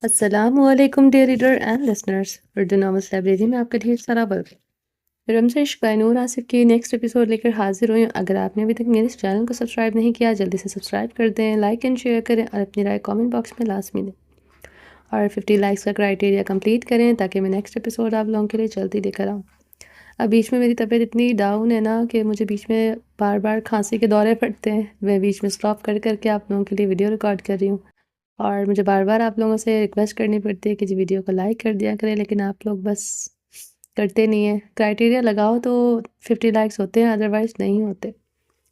السلام علیکم dear reader and listeners, Urdu novels library میں آپ کا ڈھیر سارا ویلکم۔ رمز عشق بائی نور آصف کی نیکسٹ ایپیسوڈ لے کر حاضر ہوئی ہوں۔ اگر آپ نے ابھی تک میرے اس چینل کو سبسکرائب نہیں کیا، جلدی سے سبسکرائب کر دیں، لائک اینڈ شیئر کریں اور اپنی رائے کامنٹ باکس میں لازمی دیں، اور 50 لائکس کا کرائٹیریا کمپلیٹ کریں تاکہ میں نیکسٹ ایپیسوڈ آپ لوگوں کے لیے جلدی لے کر آؤں۔ اب بیچ میں میری طبیعت اتنی ڈاؤن ہے نا کہ مجھے بیچ میں بار بار کھانسی کے دورے پڑتے ہیں۔ میں بیچ میں اسٹاپ کر کر کے آپ لوگوں کے لیے ویڈیو ریکارڈ کر رہی ہوں، اور مجھے بار بار آپ لوگوں سے ریکویسٹ کرنی پڑتی ہے کہ جی ویڈیو کو لائک کر دیا کریں، لیکن آپ لوگ بس کرتے نہیں ہیں۔ کرائٹیریا لگاؤ تو 50 لائکس ہوتے ہیں، ادروائز نہیں ہوتے۔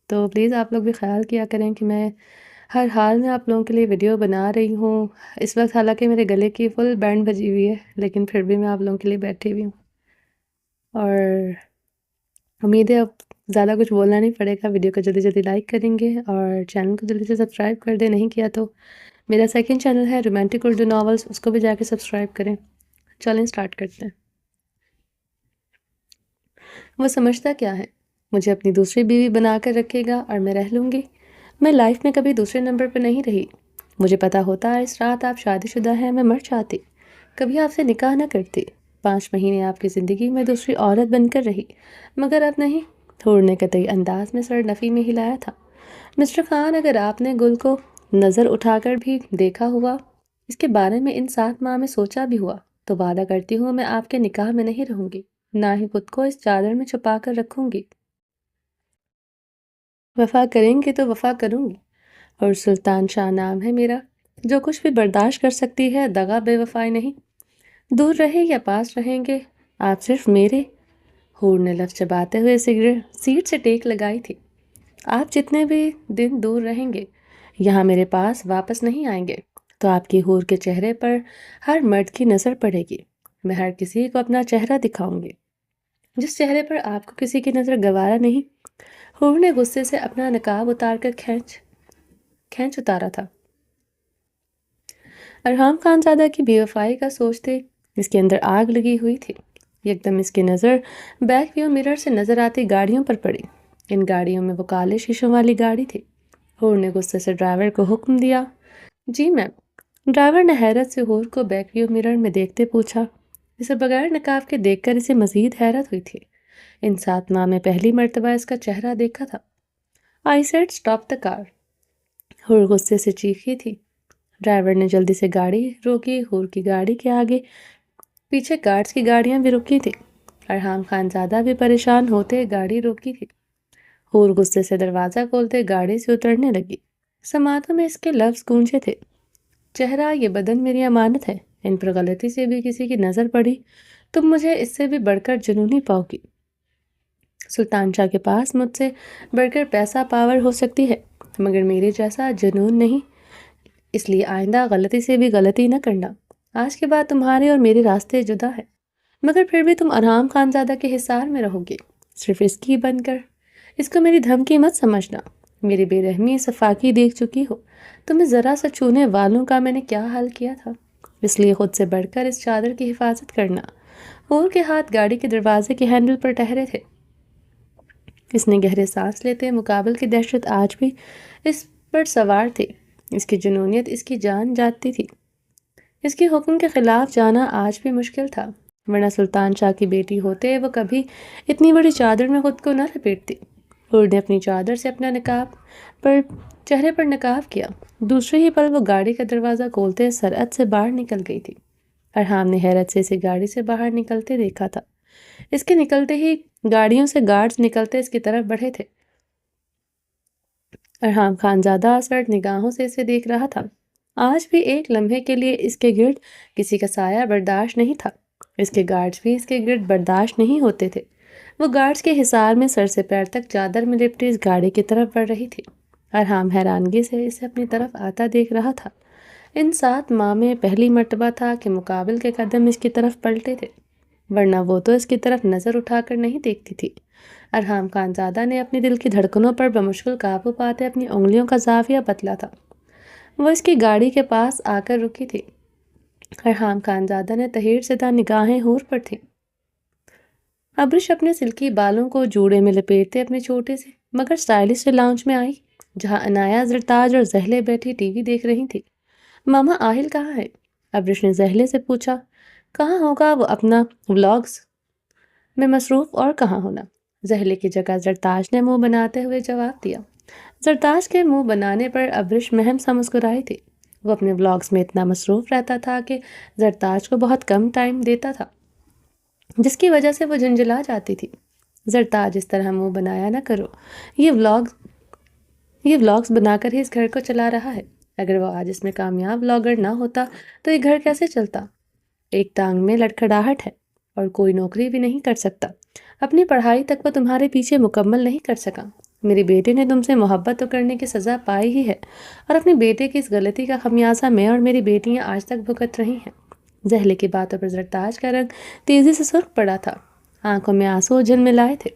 تو پلیز آپ لوگ بھی خیال کیا کریں کہ میں ہر حال میں آپ لوگوں کے لیے ویڈیو بنا رہی ہوں۔ اس وقت حالانکہ میرے گلے کی فل بینڈ بجی ہوئی ہے، لیکن پھر بھی میں آپ لوگوں کے لیے بیٹھی ہوئی ہوں، اور امید ہے اب زیادہ کچھ بولنا نہیں پڑے گا۔ ویڈیو کو جلدی جلدی لائک کریں گے اور چینل کو جلدی سے سبسکرائب کر دیں، نہیں کیا تو میرا سیکنڈ چینل ہے رومانٹک اردو ناولس، اس کو بھی جا کے سبسکرائب کریں۔ چلیں سٹارٹ کرتے ہیں۔ وہ سمجھتا کیا ہے، مجھے اپنی دوسری بیوی بنا کر رکھے گا اور میں رہ لوں گی۔ میں لائف میں کبھی دوسرے نمبر پر نہیں رہی۔ مجھے پتا ہوتا ہے اس رات آپ شادی شدہ ہیں، میں مر جاتی، کبھی آپ سے نکاح نہ کرتی، 5 مہینے آپ کی زندگی میں دوسری عورت بن کر رہی، مگر اب نہیں۔ تھوڑ نے قطعی انداز میں سر نفی میں ہلایا تھا۔ مسٹر خان، اگر آپ نے گل کو نظر اٹھا کر بھی دیکھا ہوا، اس کے بارے میں ان 7 ماہ میں سوچا بھی ہوا، تو وعدہ کرتی ہوں میں آپ کے نکاح میں نہیں رہوں گی، نہ ہی خود کو اس چادر میں چھپا کر رکھوں گی۔ وفا کریں گے تو وفا کروں گی، اور سلطان شاہ نام ہے میرا۔ جو کچھ بھی برداشت کر سکتی ہے، دغا بے وفائی نہیں۔ دور رہے یا پاس رہیں گے، آپ صرف میرے۔ ہور نے لفظ چباتے ہوئے سگریٹ سیٹ سے ٹیک لگائی تھی۔ آپ جتنے بھی دن دور رہیں گے، یہاں میرے پاس واپس نہیں آئیں گے، تو آپ کی حور کے چہرے پر ہر مرد کی نظر پڑے گی۔ میں ہر کسی کو اپنا چہرہ دکھاؤں گی، جس چہرے پر آپ کو کسی کی نظر گوارا نہیں۔ حور نے غصے سے اپنا نقاب اتار کر کھینچ اتارا تھا۔ ارحام خانزادہ کی بے وفائی کا سوچتے اس کے اندر آگ لگی ہوئی تھی۔ یکدم اس کی نظر بیک ویو مرر سے نظر آتی گاڑیوں پر پڑی۔ ان گاڑیوں میں وہ کالے شیشوں والی گاڑی تھی۔ حور نے غصے سے ڈرائیور کو حکم دیا۔ جی میم۔ ڈرائیور نے حیرت سے حور کو بیک ویو مرر میں دیکھتے پوچھا۔ اسے بغیر نقاب کے دیکھ کر اسے مزید حیرت ہوئی تھی۔ ان 7 ماہ میں پہلی مرتبہ اس کا چہرہ دیکھا تھا۔ آئی سیڈ اسٹاپ دا کار۔ حور غصے سے چیخی تھی۔ ڈرائیور نے جلدی سے گاڑی روکی۔ حور کی گاڑی کے آگے پیچھے گارڈز کی گاڑیاں بھی رکی تھی۔ ارحام خانزادہ بھی پریشان ہوتے گاڑی روکی تھی۔ حور غصے سے دروازہ کھولتے گاڑی سے اترنے لگی۔ سماعتوں میں اس کے لفظ گونجے تھے۔ چہرہ، یہ بدن میری امانت ہے، ان پر غلطی سے بھی کسی کی نظر پڑی، تم مجھے اس سے بھی بڑھ کر جنونی پاؤ گی۔ سلطان شاہ کے پاس مجھ سے بڑھ کر پیسہ پاور ہو سکتی ہے، مگر میرے جیسا جنون نہیں، اس لیے آئندہ غلطی سے بھی غلطی نہ کرنا۔ آج کے بعد تمہارے اور میرے راستے جدا ہے، مگر پھر بھی تم ارحام خانزادہ کے حصار میں رہو گی، صرف اس کی بن کر۔ اس کو میری دھمکی مت سمجھنا، میری بے رحمی صفاقی دیکھ چکی ہو، تمہیں ذرا سا چھونے والوں کا میں نے کیا حال کیا تھا، اس لیے خود سے بڑھ کر اس چادر کی حفاظت کرنا۔ حور کے ہاتھ گاڑی کے دروازے کے ہینڈل پر ٹہرے تھے۔ اس نے گہرے سانس لیتے مقابل کی دہشت آج بھی اس پر سوار تھی۔ اس کی جنونیت اس کی جان جاتی تھی۔ اس کے حکم کے خلاف جانا آج بھی مشکل تھا، ورنہ سلطان شاہ کی بیٹی ہوتے وہ کبھی اتنی بڑی چادر میں خود کو نہ لپیٹتی۔ حور نے اپنی چادر سے اپنا چہرے پر نقاب کیا۔ دوسرے ہی پل وہ گاڑی کا دروازہ کھولتے سرعت سے باہر نکل گئی تھی۔ ارحام نے حیرت سے اسے گاڑی سے باہر نکلتے دیکھا تھا۔ اس کے نکلتے ہی گاڑیوں سے گارڈز نکلتے اس کی طرف بڑھے تھے۔ ارحام خانزادہ اسرٹ نگاہوں سے اسے دیکھ رہا تھا۔ آج بھی ایک لمحے کے لیے اس کے گرد کسی کا سایہ برداشت نہیں تھا۔ اس کے گارڈز بھی اس کے گرد برداشت نہیں ہوتے تھے۔ وہ گارڈز کے حصار میں سر سے پیر تک چادر میں لپٹی اس گاڑی کی طرف بڑھ رہی تھی۔ ارحام حیرانگی سے اسے اپنی طرف آتا دیکھ رہا تھا۔ ان 7 ماہ میں پہلی مرتبہ تھا کہ مقابل کے قدم اس کی طرف پلٹے تھے، ورنہ وہ تو اس کی طرف نظر اٹھا کر نہیں دیکھتی تھی۔ ارحام خانزادہ نے اپنی دل کی دھڑکنوں پر بمشکل قابو پاتے اپنی انگلیوں کا زاویہ بدلا تھا۔ وہ اس کی گاڑی کے پاس آ کر رکی تھی۔ ارحام خانزادہ نے تحیر زدہ نگاہیں حور پر تھیں۔ ابرش اپنے سلکی بالوں کو جوڑے میں لپیٹتے اپنے چھوٹے سے مگر اسٹائلش سے لاؤنج میں آئی، جہاں عنایا زرتاج اور زہلے بیٹھی ٹی وی دیکھ رہی تھی۔ ماما آہل کہاں ہے؟ ابرش نے زہلے سے پوچھا۔ کہاں ہوگا وہ اپنا ولاگز میں مصروف، اور کہاں ہونا؟ زہلے کی جگہ زرتاج نے منہ بناتے ہوئے جواب دیا۔ زرتاج کے منہ بنانے پر ابرش مہم سا مسکرائی تھی۔ وہ اپنے ولاگز میں اتنا مصروف رہتا تھا کہ زرتاج کو بہت کم ٹائم دیتا تھا، جس کی وجہ سے وہ جھنجھلا جاتی تھی۔ زرتاج، اس طرح منہ بنایا نہ کرو، یہ ولاگز بنا کر ہی اس گھر کو چلا رہا ہے۔ اگر وہ آج اس میں کامیاب ولاگر نہ ہوتا تو یہ گھر کیسے چلتا؟ ایک ٹانگ میں لڑکھڑاہٹ ہے اور کوئی نوکری بھی نہیں کر سکتا۔ اپنی پڑھائی تک وہ تمہارے پیچھے مکمل نہیں کر سکا۔ میری بیٹے نے تم سے محبت تو کرنے کی سزا پائی ہی ہے، اور اپنے بیٹے کی اس غلطی کا خمیازہ میں اور میری بیٹیاں آج تک بھگت رہی ہیں۔ زہلے کی باتوں پر زرتاج کا رنگ تیزی سے سرخ پڑا تھا، آنکھوں میں آنسو جھلملائے تھے۔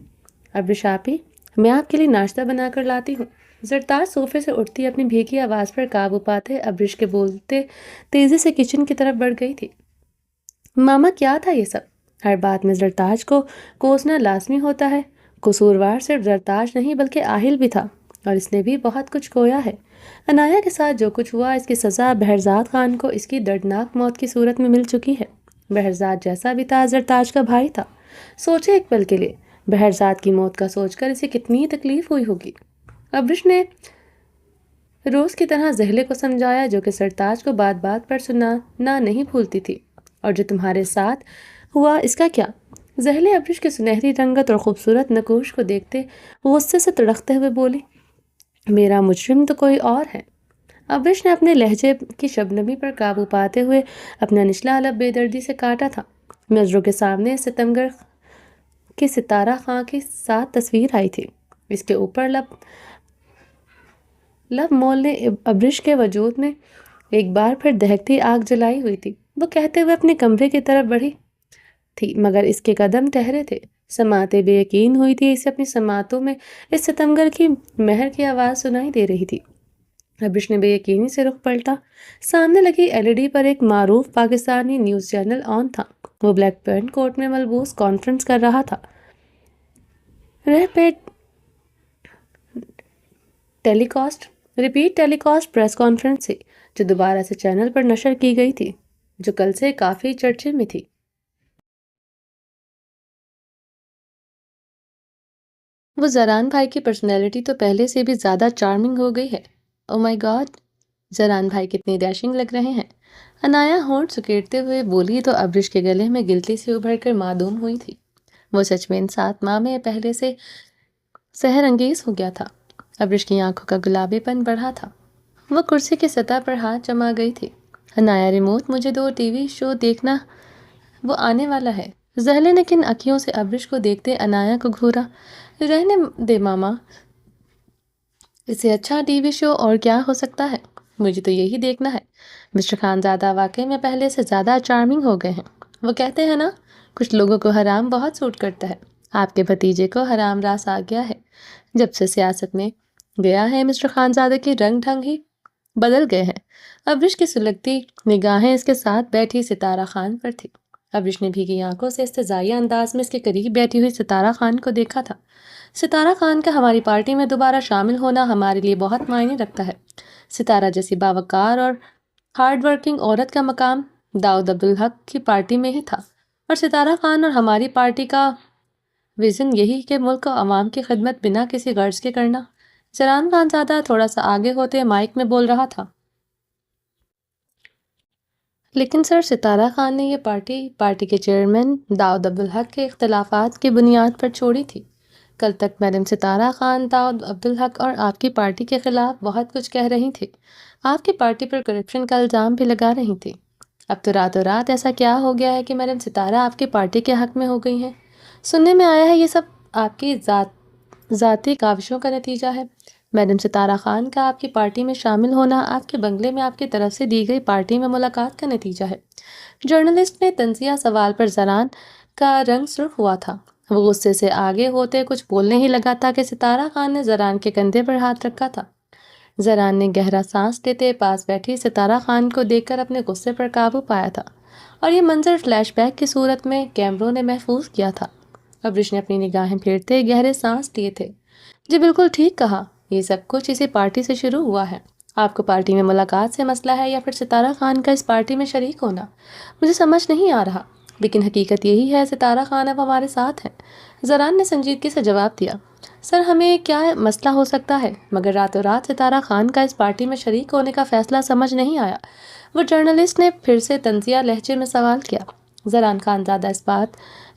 ابرش آپی، میں آپ کے لیے ناشتہ بنا کر لاتی ہوں۔ زرتاج صوفے سے اٹھتی اپنی بھیگی آواز پر قابو پاتے ابرش کے بولتے تیزی سے کچن کی طرف بڑھ گئی تھی۔ ماما، کیا تھا یہ سب؟ ہر بات میں زرتاج کو کوسنا لازمی ہوتا ہے۔ قصوروار صرف زرتاج نہیں بلکہ آہل بھی تھا، اور اس نے بھی بہت کچھ کھویا ہے۔ عنایہ کے ساتھ جو کچھ ہوا، اس کی سزا بہرزاد خان کو اس کی دردناک موت کی صورت میں مل چکی ہے۔ بہرزاد جیسا بھی تھا، زرتاج کا بھائی تھا۔ سوچے ایک پل کے لیے، بہرزاد کی موت کا سوچ کر اسے کتنی تکلیف ہوئی ہوگی۔ ابرش نے روز کی طرح زہلے کو سمجھایا، جو کہ سرتاج کو بات بات پر سنانا نہیں بھولتی تھی۔ اور جو تمہارے ساتھ ہوا اس کا کیا؟ زہلے ابرش کی سنہری رنگت اور خوبصورت نقوش کو دیکھتے غصے سے تڑکتے ہوئے بولی، میرا مجرم تو کوئی اور ہے۔ ابرش نے اپنے لہجے کی شبنمی پر قابو پاتے ہوئے اپنا نچلا لب بے دردی سے کاٹا تھا۔ نظروں کے سامنے ستمگر کی ستارہ خاں کی ساتھ تصویر آئی تھی۔ اس کے اوپر لب مولنے ابرش کے وجود میں ایک بار پھر دہکتی آگ جلائی ہوئی تھی۔ وہ کہتے ہوئے اپنے کمرے کی طرف بڑھی تھی، مگر اس کے قدم ٹھہرے تھے۔ سماعتیں بے یقین ہوئی تھی، اسے اپنی سماعتوں میں اس ستمگر کی مہر کی آواز سنائی دے رہی تھی۔ ابرش نے بے یقینی سے رخ پلٹا۔ سامنے لگی LED پر ایک معروف پاکستانی نیوز چینل آن تھا۔ وہ بلیک پینٹ کوٹ میں ملبوس کانفرنس کر رہا تھا۔ ریپیٹ ٹیلی کاسٹ پریس کانفرنس تھی، جو دوبارہ سے چینل پر نشر کی گئی تھی، جو کل سے کافی چرچے میں تھی۔ وہ زران بھائی کی پرسنالٹی تو پہلے سے بھی زیادہ چارمنگ ہو گئی ہے۔ او مائی گاڈ، زران بھائی کتنے ڈیشنگ لگ رہے ہیں۔ عنایہ ہونٹ سکیڑتے ہوئے بولی تو ابرش کے گلے میں گلتی سے ابھر کر معدوم ہوئی تھی۔ وہ سچ میں ان 7 ماہ میں پہلے سے سحر انگیز ہو گیا تھا۔ ابرش کی آنکھوں کا گلابی پن بڑھا تھا۔ وہ کرسی کی سطح پر ہاتھ جما گئی تھی۔ عنایہ ریموٹ، مجھے 2 TV شو دیکھنا، وہ آنے والا ہے۔ زہلے نے کن اکھیوں سے ابرش کو دیکھتے عنایہ کو گھورا۔ رہنے دے ماما، اسے اچھا TV شو اور کیا ہو سکتا ہے؟ مجھے تو یہی دیکھنا ہے۔ مسٹر خانزادہ واقعی میں پہلے سے زیادہ چارمنگ ہو گئے ہیں۔ وہ کہتے ہیں نا، کچھ لوگوں کو حرام بہت سوٹ کرتا ہے۔ آپ کے بھتیجے کو حرام راس آ گیا ہے۔ جب سے سیاست میں گیا ہے، مسٹر خانزادہ کے رنگ ڈھنگ ہی بدل گئے ہیں۔ ابرش کی سلگتی نگاہیں اس کے ساتھ بیٹھی ستارہ خان پر تھی۔ ابرش نے بھیگی آنکھوں سے استہزائیہ انداز میں اس کے قریب بیٹھی ہوئی ستارہ خان کو دیکھا تھا۔ ستارہ خان کا ہماری پارٹی میں دوبارہ شامل ہونا ہمارے لیے بہت معنی رکھتا ہے۔ ستارہ جیسی باوقار اور ہارڈ ورکنگ عورت کا مقام داؤد عبدالحق کی پارٹی میں ہی تھا، اور ستارہ خان اور ہماری پارٹی کا ویژن یہی کہ ملک و عوام کی خدمت بنا کسی غرض کے کرنا۔ زران خانزادہ تھوڑا سا آگے ہوتے مائک میں بول رہا تھا۔ لیکن سر، ستارہ خان نے یہ پارٹی کے چیئرمین داؤد عبدالحق کے اختلافات کی بنیاد پر چھوڑی تھی۔ کل تک میڈم ستارہ خان داؤد عبدالحق اور آپ کی پارٹی کے خلاف بہت کچھ کہہ رہی تھی۔ آپ کی پارٹی پر کرپشن کا الزام بھی لگا رہی تھی۔ اب تو راتوں رات ایسا کیا ہو گیا ہے کہ میڈم ستارہ آپ کی پارٹی کے حق میں ہو گئی ہیں؟ سننے میں آیا ہے یہ سب آپ کی ذاتی کاوشوں کا نتیجہ ہے۔ میڈم ستارہ خان کا آپ کی پارٹی میں شامل ہونا آپ کے بنگلے میں آپ کی طرف سے دی گئی پارٹی میں ملاقات کا نتیجہ ہے۔ جرنلسٹ نے تنزیہ سوال پر زران کا رنگ سرخ ہوا تھا۔ وہ غصے سے آگے ہوتے کچھ بولنے ہی لگا تھا کہ ستارہ خان نے زران کے کندھے پر ہاتھ رکھا تھا۔ زران نے گہرا سانس لیتے پاس بیٹھی ستارہ خان کو دیکھ کر اپنے غصے پر قابو پایا تھا، اور یہ منظر فلیش بیک کی صورت میں کیمروں نے محفوظ کیا تھا۔ ابرش نے اپنی نگاہیں پھیرتے گہرے سانس لیے تھے۔ جی بالکل ٹھیک کہا، یہ سب کچھ اسی پارٹی سے شروع ہوا ہے، آپ کو پارٹی میں ملاقات سے مسئلہ ہے یا پھر ستارہ خان کا اس پارٹی میں شریک ہونا؟ مجھے سمجھ نہیں آ رہا، لیکن حقیقت یہی ہے ستارہ خان اب ہمارے ساتھ ہیں۔ زران نے سنجیدگی سے جواب دیا، سر ہمیں کیا مسئلہ ہو سکتا ہے، مگر راتوں رات ستارہ خان کا اس پارٹی میں شریک ہونے کا فیصلہ سمجھ نہیں آیا۔ وہ جرنلسٹ نے پھر سے طنزیہ لہجے میں سوال کیا۔ زران خان زادہ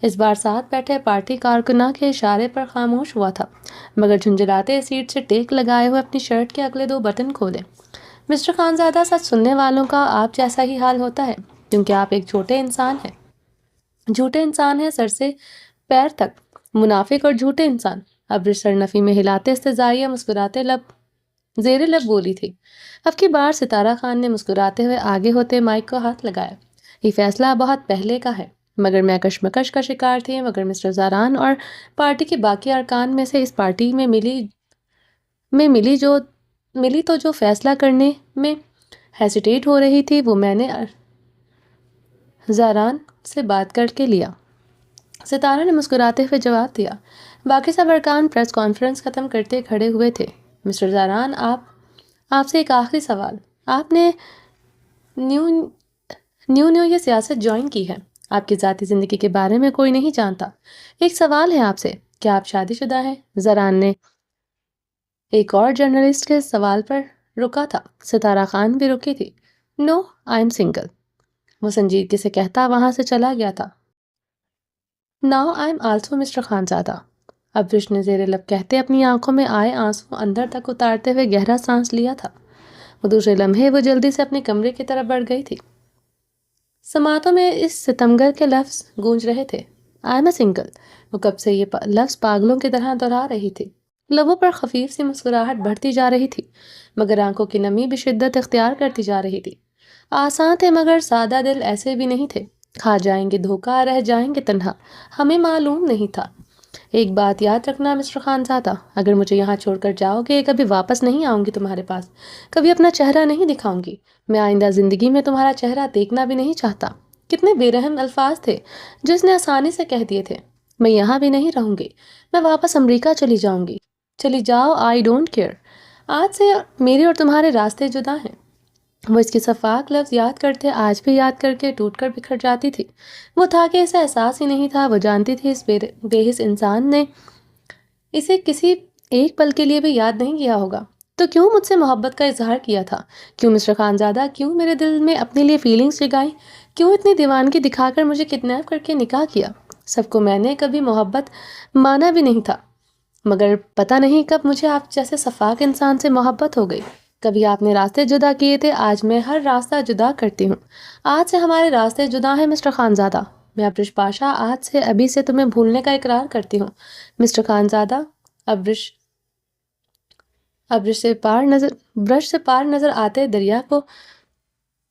اس بار ساتھ بیٹھے پارٹی کارکناں کے اشارے پر خاموش ہوا تھا، مگر جھنجھلاتے سیٹ سے ٹیک لگائے ہوئے اپنی شرٹ کے اگلے 2 بٹن کھولے۔ مسٹر خانزادہ، سچ سننے والوں کا آپ جیسا ہی حال ہوتا ہے، کیونکہ آپ ایک جھوٹے انسان ہیں سر سے پیر تک، منافق اور جھوٹے انسان۔ ابرش سرنفی میں ہلاتے استہزائیہ مسکراتے زیر لب بولی تھی۔ اب کی بار ستارہ خان نے مسکراتے ہوئے آگے ہوتے مائک کو ہاتھ لگایا۔ یہ فیصلہ بہت پہلے کا ہے، مگر میں کشمکش کا شکار تھی، مگر مسٹر زاران اور پارٹی کے باقی ارکان میں سے اس پارٹی میں ملی تو جو فیصلہ کرنے میں ہیسیٹیٹ ہو رہی تھی وہ میں نے زاران سے بات کر کے لیا۔ ستارہ نے مسکراتے ہوئے جواب دیا۔ باقی سب ارکان پریس کانفرنس ختم کرتے کھڑے ہوئے تھے۔ مسٹر زاران، آپ سے ایک آخری سوال۔ آپ نے نیو یہ سیاست جوائن کی ہے، آپ کی ذاتی زندگی کے بارے میں کوئی نہیں جانتا۔ ایک سوال ہے آپ سے، کیا آپ شادی شدہ ہیں؟ زران نے ایک اور جرنلسٹ کے سوال پر رکا تھا۔ ستارہ خان بھی رکی تھی۔ نو، آئی ایم سنگل، وہ سنجیدگی سے کہتا وہاں سے چلا گیا تھا۔ Now I am also Mr Khanzada, Abrish نے زیر لب کہتے اپنی آنکھوں میں آئے آنسو اندر تک اتارتے ہوئے گہرا سانس لیا تھا۔ وہ دوسرے لمحے وہ جلدی سے اپنے کمرے کی طرف بڑھ گئی تھی۔ سماعتوں میں اس ستمگر کے لفظ گونج رہے تھے، آئی ایم اے سنگل۔ وہ کب سے یہ لفظ پاگلوں کی طرح دہرا رہی تھی۔ لبوں پر خفیف سی مسکراہٹ بڑھتی جا رہی تھی، مگر آنکھوں کی نمی بھی شدت اختیار کرتی جا رہی تھی۔ آسان تھے مگر سادہ دل ایسے بھی نہیں تھے، کھا جائیں گے دھوکہ، رہ جائیں گے تنہا، ہمیں معلوم نہیں تھا۔ ایک بات یاد رکھنا مسٹر خانزادہ، اگر مجھے یہاں چھوڑ کر جاؤ گے کبھی واپس نہیں آؤں گی تمہارے پاس، کبھی اپنا چہرہ نہیں دکھاؤں گی۔ میں آئندہ زندگی میں تمہارا چہرہ دیکھنا بھی نہیں چاہتا۔ کتنے بے رحم الفاظ تھے جس نے آسانی سے کہہ دیے تھے۔ میں یہاں بھی نہیں رہوں گی، میں واپس امریکہ چلی جاؤں گی۔ چلی جاؤ، آئی ڈونٹ کیئر، آج سے میرے اور تمہارے راستے جدا ہیں۔ وہ اس کی صفاق لفظ یاد کرتے آج بھی یاد کر کے ٹوٹ کر بکھر جاتی تھی۔ وہ تھا کہ اسے احساس ہی نہیں تھا، وہ جانتی تھی اس بے حس انسان نے اسے کسی ایک پل کے لیے بھی یاد نہیں کیا ہوگا۔ تو کیوں مجھ سے محبت کا اظہار کیا تھا؟ کیوں مسٹر خانزادہ، کیوں میرے دل میں اپنے لیے فیلنگز جگائی؟ کیوں اتنی دیوانگی دکھا کر مجھے کڈنیپ کر کے نکاح کیا؟ سب کو میں نے کبھی محبت مانا بھی نہیں تھا، مگر پتہ نہیں کب مجھے آپ جیسے صفاق انسان سے محبت ہو گئی۔ کبھی آپ نے راستے جدا کیے تھے، آج میں ہر راستہ جدا کرتی ہوں۔ آج سے ہمارے راستے جدا ہیں مسٹر خانزادہ۔ میں ابرش پاشا آج سے ابھی سے تمہیں بھولنے کا اقرار کرتی ہوں مسٹر خانزادہ۔ برش سے پار نظر آتے دریا کو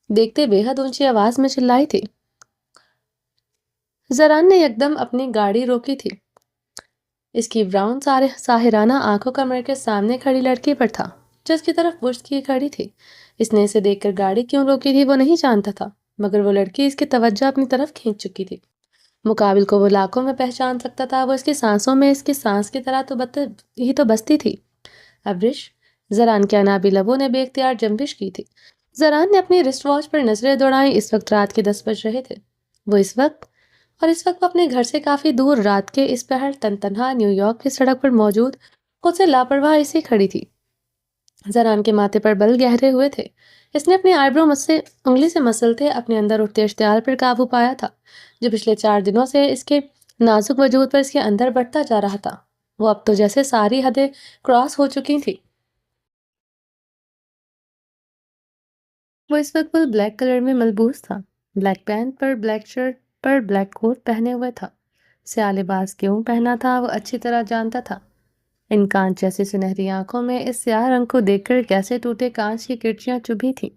دیکھتے بے حد اونچی آواز میں چلائی تھی۔ زران نے یکدم اپنی گاڑی روکی تھی۔ اس کی براؤن ساحرانہ آنکھوں کا مرکز سامنے کھڑی لڑکی پر تھا جو اس کی طرف پشت کیے کھڑی تھی۔ اس نے اسے دیکھ کر گاڑی کیوں روکی تھی وہ نہیں جانتا تھا، مگر وہ لڑکی اس کی توجہ اپنی طرف کھینچ چکی تھی۔ مقابل کو وہ لاکھوں میں پہچان سکتا تھا، وہ اس کی سانسوں میں اس کی سانس کی طرح تو بستی تھی۔ ابرش، زران کے انابی لبوں نے بے اختیار جنبش کی تھی۔ زران نے اپنی رسٹ واچ پر نظریں دوڑائیں۔ اس وقت رات کے 10 بج رہے تھے۔ اس وقت وہ اپنے گھر سے کافی دور رات کے اس پہر تنہا نیو یارک کی سڑک پر موجود خود سے لاپرواہ ایسی کھڑی تھی۔ زران کے ماتھے پر بل گہرے ہوئے تھے۔ اس نے اپنی آئی برو انگلی سے مسلتے اپنے اندر اٹھتے اشتعال پر قابو پایا تھا جو پچھلے 4 دنوں سے اس کے نازک وجود پر اس کے اندر بڑھتا جا رہا تھا۔ وہ اب تو جیسے ساری حدیں کراس ہو چکی تھی۔ وہ اس وقت فل بلیک کلر میں ملبوس تھا، بلیک پینٹ پر بلیک شرٹ پر بلیک کوٹ پہنے ہوئے تھا۔ سیاہ لباس کیوں پہنا تھا وہ اچھی طرح جانتا تھا۔ ان کانچ جیسی سنہری آنکھوں میں اس سیاہ رنگ کو دیکھ کر کیسے ٹوٹے کانچ کی کرچیاں چبھی تھیں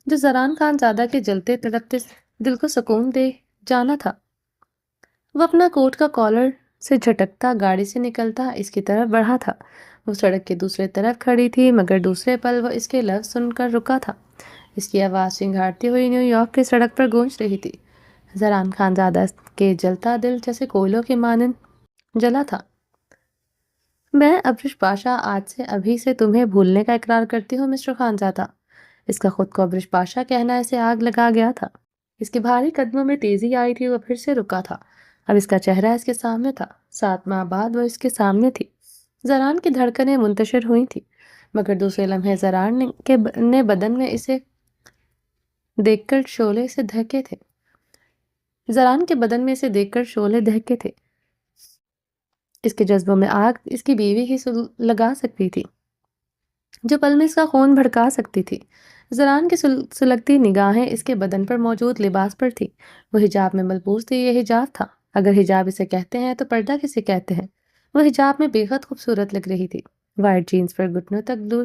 جو زران خانزادہ کے جلتے تڑپتے دل کو سکون دے جانا تھا۔ وہ اپنا کوٹ کا کالر سے جھٹکتا گاڑی سے نکلتا اس کی طرف بڑھا تھا۔ وہ سڑک کے دوسرے طرف کھڑی تھی، مگر دوسرے پل وہ اس کے لفظ سن کر رکا تھا۔ اس کی آواز چنگھاڑتی ہوئی نیو یارک کی سڑک پر گونج رہی تھی۔ زران خانزادہ کے جلتا دل جیسے کوئلوں کے مانند جلا تھا۔ میں ابرش پاشا آج سے ابھی سے تمہیں بھولنے کا اقرار کرتی ہوں مسٹر خانزادہ۔ اس کا خود کو ابرش پاشا کہنا اسے آگ لگا گیا تھا۔ اس کے بھاری قدموں میں تیزی آئی تھی، وہ پھر سے رکا تھا۔ اب اس کا چہرہ اس کے سامنے تھا۔ 7 ماہ بعد وہ اس کے سامنے تھی۔ زران کی دھڑکنیں منتشر ہوئی تھی، مگر دوسرے لمحے زران نے بدن میں اسے دیکھ کر شعلے سے دہکے تھے۔ زران کے بدن میں اسے دیکھ کر شعلے دہکے تھے۔ اس کے جذبوں میں آگ اس کی بیوی ہی لگا سکتی تھی، جو پل میں اس کا خون بھڑکا سکتی تھی۔ زران کی سلگتی نگاہیں اس کے بدن پر موجود لباس پر تھی۔ وہ حجاب میں ملبوس تھی، یہ حجاب تھا۔ اگر حجاب اسے کہتے ہیں تو پردہ کسے کہتے ہیں؟ وہ حجاب میں بے حد خوبصورت لگ رہی تھی۔ وائٹ جینز پر گھٹنوں تک بلو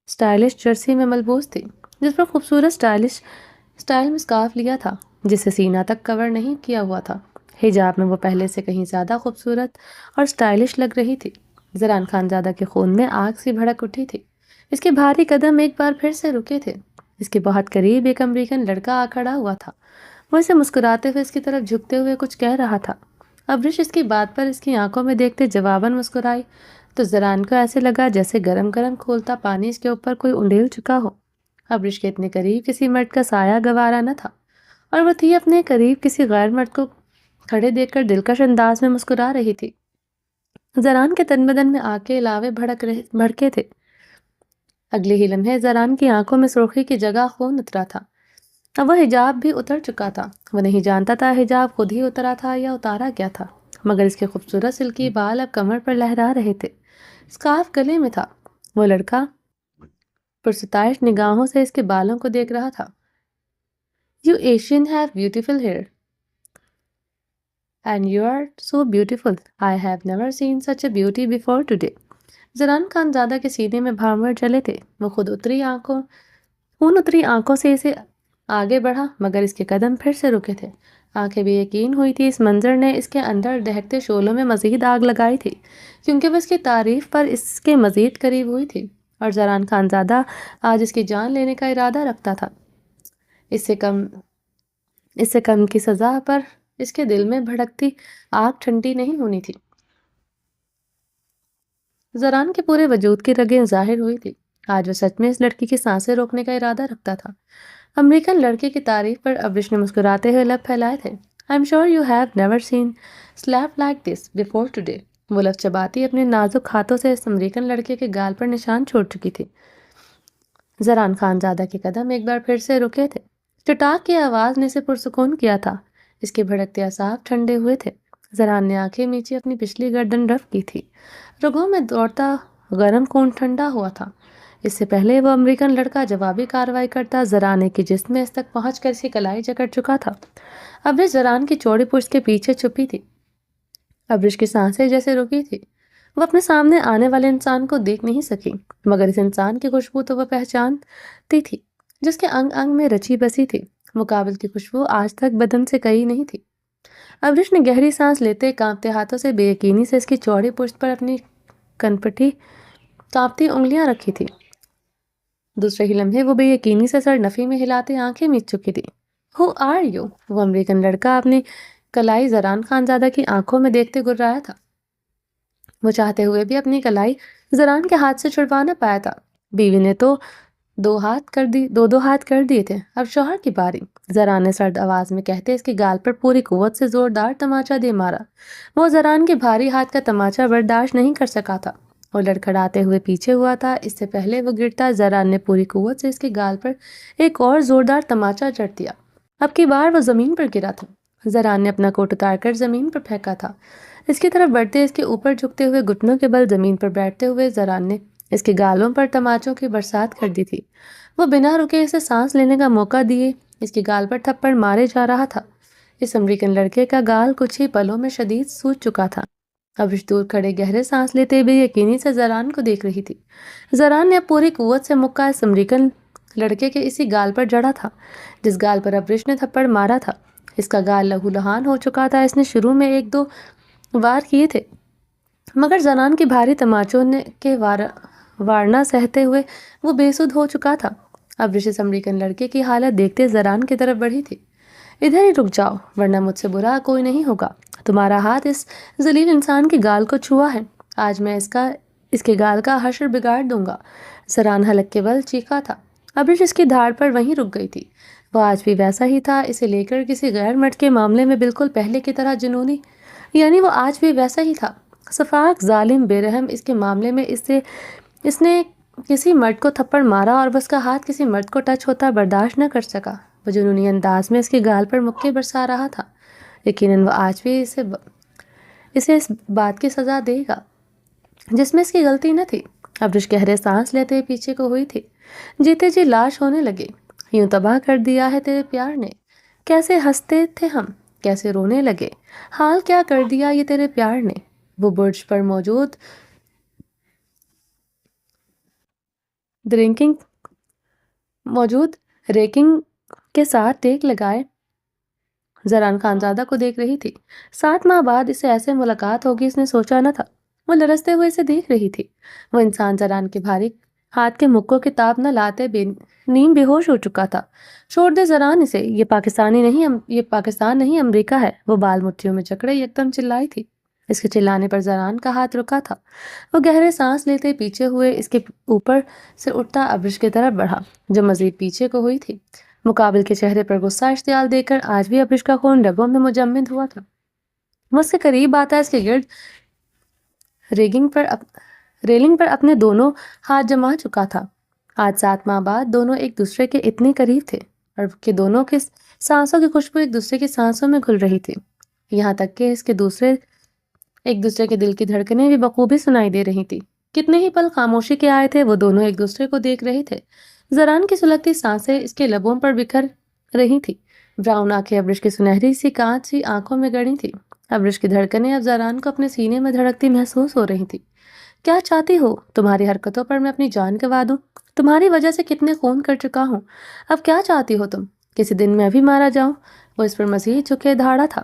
سٹائلش جرسی میں ملبوس تھی، جس پر خوبصورت سٹائل میں سکارف لیا تھا، جسے سینہ تک کور نہیں کیا ہوا تھا۔ حجاب میں وہ پہلے سے کہیں زیادہ خوبصورت اور سٹائلش لگ رہی تھی۔ زران خانزادہ کے خون میں آگ سی بھڑک اٹھی تھی۔ اس کے بھاری قدم ایک بار پھر سے رکے تھے۔ اس کے بہت قریب ایک امریکن لڑکا آ کھڑا ہوا تھا۔ وہ اسے مسکراتے ہوئے اس کی طرف جھکتے ہوئے کچھ کہہ رہا تھا۔ ابرش اس کی بات پر اس کی آنکھوں میں دیکھتے جواباً مسکرائی، تو زران کو ایسے لگا جیسے گرم گرم کھولتا پانی اس کے اوپر کوئی انڈیل چکا ہو۔ ابرش کے اتنے قریب کسی مرد کا سایہ گوارا نہ تھا، اور وہ تھی اپنے قریب کسی غیر مرد کو کھڑے دیکھ کر دلکش انداز میں مسکرا رہی تھی۔ زران کے تن بدن میں آگ کے علاوے بھڑکے تھے۔ اگلے ہی لمحے زران کی آنکھوں میں سرخی کی جگہ خون اترا تھا۔ اب وہ حجاب بھی اتر چکا تھا۔ وہ نہیں جانتا تھا حجاب خود ہی اترا تھا یا اتارا گیا تھا، مگر اس کے خوبصورت سلکی بال اب کمر پر لہرا رہے تھے۔ سکارف گلے میں تھا۔ وہ لڑکا پرستائش نگاہوں سے اس کے بالوں کو دیکھ رہا تھا۔ You Asian have beautiful hair. And you are so beautiful. I have never seen such a beauty before today. زران Khanzada کے سینے میں بھانور جلے تھے۔ وہ خون اتری آنکھوں سے اسے آگے بڑھا، مگر اس کے قدم پھر سے رکے تھے۔ آنکھیں بے یقین ہوئی تھی۔ اس منظر نے اس کے اندر دہکتے شعلوں میں مزید آگ لگائی تھی، کیونکہ وہ اس کی تعریف پر اس کے مزید قریب ہوئی تھی، اور زران خانزادہ آج اس کی جان لینے کا ارادہ رکھتا تھا۔ اس سے کم کی سزا پر اس کے دل میں بھڑکتی آگ ٹھنڈی نہیں ہونی تھی۔ زران کے پورے وجود کی رگیں ظاہر ہوئی تھی۔ آج وہ سچ میں اس لڑکی کی سانسیں روکنے کا ارادہ رکھتا تھا۔ امریکن لڑکے کی تعریف پر ابرش نے مسکراتے ہوئے لب پھیلائے تھے۔ I'm sure you have never seen slap like this before today. وہ لفظ چباتی اپنے نازک ہاتھوں سے اس امریکن لڑکے کے گال پر نشان چھوڑ چکی تھی۔ زران خانزادہ کے قدم ایک بار پھر سے رکے تھے۔ چٹاک کی آواز نے اسے پرسکون کیا تھا۔ اس کے بھڑکتے اعصاب ٹھنڈے ہوئے تھے۔ زران نے آنکھیں میچی اپنی پچھلی گردن رف کی تھی۔ رگوں میں دوڑتا گرم خون ٹھنڈا ہوا تھا۔ اس سے پہلے وہ امریکن لڑکا جوابی کارروائی کرتا، زرانے کی جسم میں اس تک پہنچ کر اس کی کلائی جکڑ چکا تھا۔ ابرش زران کی چوڑی پشت کے پیچھے چھپی تھی۔ ابرش کی سانسیں جیسے رکی تھی۔ وہ اپنے سامنے آنے والے انسان کو دیکھ نہیں سکی، مگر اس انسان کی خوشبو تو وہ پہچانتی تھی، جس کے انگ انگ میں رچی بسی تھی۔ مقابل کی خوشبو آج تک بدن سے کئی نہیں تھی۔ ابرش نے گہری سانس لیتے کانپتے ہاتھوں سے بے یقینی سے اس کی چوڑی پشت پر اپنی کنپٹی کانپتی انگلیاں رکھی تھی۔ دوسرے ہی لمحے وہ بے یقینی سے سر نفی میں ہلاتے آنکھیں میچ چکی تھی۔ Who are you? وہ امریکن لڑکا اپنی کلائی زران خانزادہ کی آنکھوں میں دیکھتے گرایا تھا۔ وہ چاہتے ہوئے بھی اپنی کلائی زران کے ہاتھ سے چھڑوا نہ پایا تھا۔ بیوی نے تو دو ہاتھ کر دیے تھے، اب شوہر کی باری۔ زران نے سرد آواز میں کہتے اس کی گال پر پوری قوت سے زوردار تماچا دے مارا۔ وہ زران کے بھاری ہاتھ کا تماچا برداشت نہیں کر سکا تھا۔ وہ لڑکھڑاتے ہوئے پیچھے ہوا تھا۔ اس سے پہلے وہ گرتا، زران نے پوری قوت سے اس کی گال پر ایک اور زوردار تماچا جڑ دیا۔ اب کی بار وہ زمین پر گرا تھا۔ زران نے اپنا کوٹ اتار کر زمین پر پھینکا تھا۔ اس کی طرف بڑھتے، اس کے اوپر جھکتے ہوئے، گھٹنوں کے بل زمین پر بیٹھتے ہوئے، زران نے اس کے گالوں پر تماچوں کی برسات کر دی تھی۔ وہ بنا رکے اسے سانس لینے کا موقع دیے اس کی گال پر تھپڑ مارے جا رہا تھا۔ اس امریکن لڑکے کا گال کچھ ہی پلوں میں شدید سوج چکا تھا۔ ابرش دور کھڑے گہرے سانس لیتے بے یقینی سے زران کو دیکھ رہی تھی۔ زران نے اب پوری قوت سے مکہ اس امریکن لڑکے کے اسی گال پر جڑا تھا جس گال پر ابرش نے تھپڑ مارا تھا۔ اس کا گال لہو لہان ہو چکا تھا۔ اس نے شروع میں 1-2 وار کیے تھے، مگر زران کی بھاری تماچوں کے وارنا سہتے ہوئے وہ بے سدھ ہو چکا تھا۔ ابرش اس امریکن لڑکے کی حالت دیکھتے زران کی طرف بڑھی تھی۔ ادھر ہی رک جاؤ، ورنہ مجھ سے برا کوئی نہیں ہوگا۔ تمہارا ہاتھ اس ذلیل انسان کی گال کو چھوا ہے۔ آج میں اس کا اس کے گال کا حشر بگاڑ دوں گا، زران حلق کے بل چیخا تھا۔ ابرش اس کی دھاڑ پر وہیں رک گئی تھی۔ وہ آج بھی ویسا ہی تھا، اسے لے کر کسی غیر مرد کے معاملے میں بالکل پہلے کی طرح جنونی، یعنی وہ آج بھی ویسا ہی تھا، شفاق، ظالم، بے رحم۔ اس کے معاملے میں اس نے کسی مرد کو تھپڑ مارا اور اس کا ہاتھ کسی مرد کو ٹچ ہوتا برداشت نہ کر سکا۔ وہ جنونی انداز میں اس کے گال پر مکے برسا رہا تھا۔ یقیناً وہ آج بھی اسے اس بات کی سزا دے گا جس میں اس کی غلطی نہ تھی۔ ابرش گہرے سانس لیتے پیچھے کو ہوئی تھی۔ جیتے جی لاش ہونے لگے۔ یوں تباہ کر دیا ہے تیرے پیار نے، کیسے ہنستے تھے ہم، کیسے رونے لگے، حال کیا کر دیا یہ تیرے پیار نے۔ وہ برج پر موجود ریکنگ کے ساتھ ٹیک لگائے زران خانزادہ کو دیکھ رہی تھی۔ 7 ماہ بعد اسے ایسے ملاقات ہوگی اس نے سوچا نہ تھا۔ وہ لرزتے ہوئے اسے دیکھ رہی تھی۔ وہ انسان زران کے بھاری ہاتھ کے مکوں کی تاب نہ لاتے نیم بے ہوش ہو چکا تھا۔ چھوڑ دے زران اسے، یہ پاکستان نہیں امریکہ ہے۔ وہ بال مٹھیوں میں جکڑے یکدم چلائی تھی۔ اس کے چلانے پر زران کا ہاتھ رکا تھا۔ وہ گہرے سانس لیتے پیچھے ہوئے اس کے اوپر سے اٹھتا ابرش کی طرف بڑھا جو مزید پیچھے کو ہوئی تھی۔ مقابل کے چہرے پر غصہ اشتعال دے کر آج بھی ابرش کا خون رگوں میں مجمد ہوا تھا۔ وہ اس کے قریب آتا اس کے گرد ریلنگ پر اپنے دونوں ہاتھ جما چکا تھا۔ آج 7 ماہ بعد دونوں ایک دوسرے کے اتنے قریب تھے اور کہ دونوں کے سانسوں کی خوشبو ایک دوسرے کی سانسوں میں گھل رہی تھی، یہاں تک کہ ایک دوسرے کے دل کی دھڑکنیں بھی بخوبی سنائی دے رہی تھی۔ کتنے ہی پل خاموشی کے آئے تھے، وہ دونوں ایک دوسرے کو دیکھ رہے تھے۔ زران کی سلگتی سانسیں اس کے لبوں پر بکھر رہی تھی۔ براؤن آنکھیں ابرش کی سنہری سی کانچ سی آنکھوں میں گڑی تھی۔ ابرش کی دھڑکنیں اب زران کو اپنے سینے میں دھڑکتی محسوس ہو رہی تھی۔ کیا چاہتی ہو؟ تمہاری حرکتوں پر میں اپنی جان گنوا دوں؟ تمہاری وجہ سے کتنے خون کر چکا ہوں، اب کیا چاہتی ہو تم؟ کسی دن میں بھی مارا جاؤں؟ وہ اس پر مزید جھکے دھاڑا تھا۔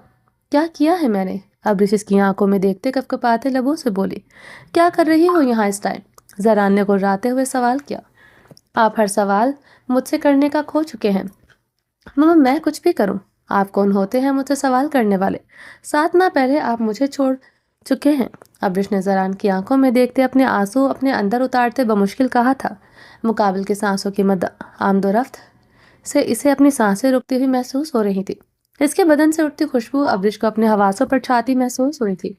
کیا کیا ہے میں نے؟ ابرش اس کی آنکھوں میں دیکھتے کپکپاتے لبوں سے بولی۔ کیا کر رہی ہو یہاں اس ٹائم؟ زران نے گرراتے ہوئے سوال کیا۔ آپ ہر سوال مجھ سے کرنے کا کھو چکے ہیں۔ ماما میں کچھ بھی کروں، آپ کون ہوتے ہیں مجھ سے سوال کرنے والے؟ 7 ماہ پہلے آپ مجھے چھوڑ چکے ہیں۔ ابرش نے زران کی آنکھوں میں دیکھتے اپنے آنسو اپنے اندر اتارتے بمشکل کہا تھا۔ مقابل کے سانسوں کی آمد و رفت سے اسے اپنی سانسیں رکتی ہوئی محسوس ہو رہی تھی۔ اس کے بدن سے اٹھتی خوشبو ابرش کو اپنے حواسوں پر چھاتی محسوس ہوئی تھی۔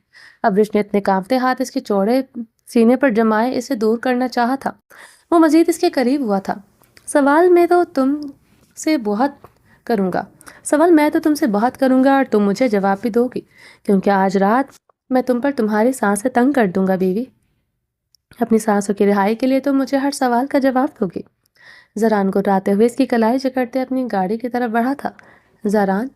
ابرش نے اتنے کانپتے ہاتھ اس کے چوڑے سینے پر جمائے اسے دور کرنا چاہا تھا۔ وہ مزید اس کے قریب ہوا تھا۔ سوال میں تو تم سے بہت کروں گا اور تم مجھے جواب بھی دو گی، کیونکہ آج رات میں تم پر تمہاری سانسیں تنگ کر دوں گا بیوی۔ اپنی سانسوں کی رہائی کے لیے تم مجھے ہر سوال کا جواب دو گی۔ زران کو راتے ہوئے اس کی کلائی جکڑتے اپنی گاڑی کی طرف بڑھا تھا۔ زران،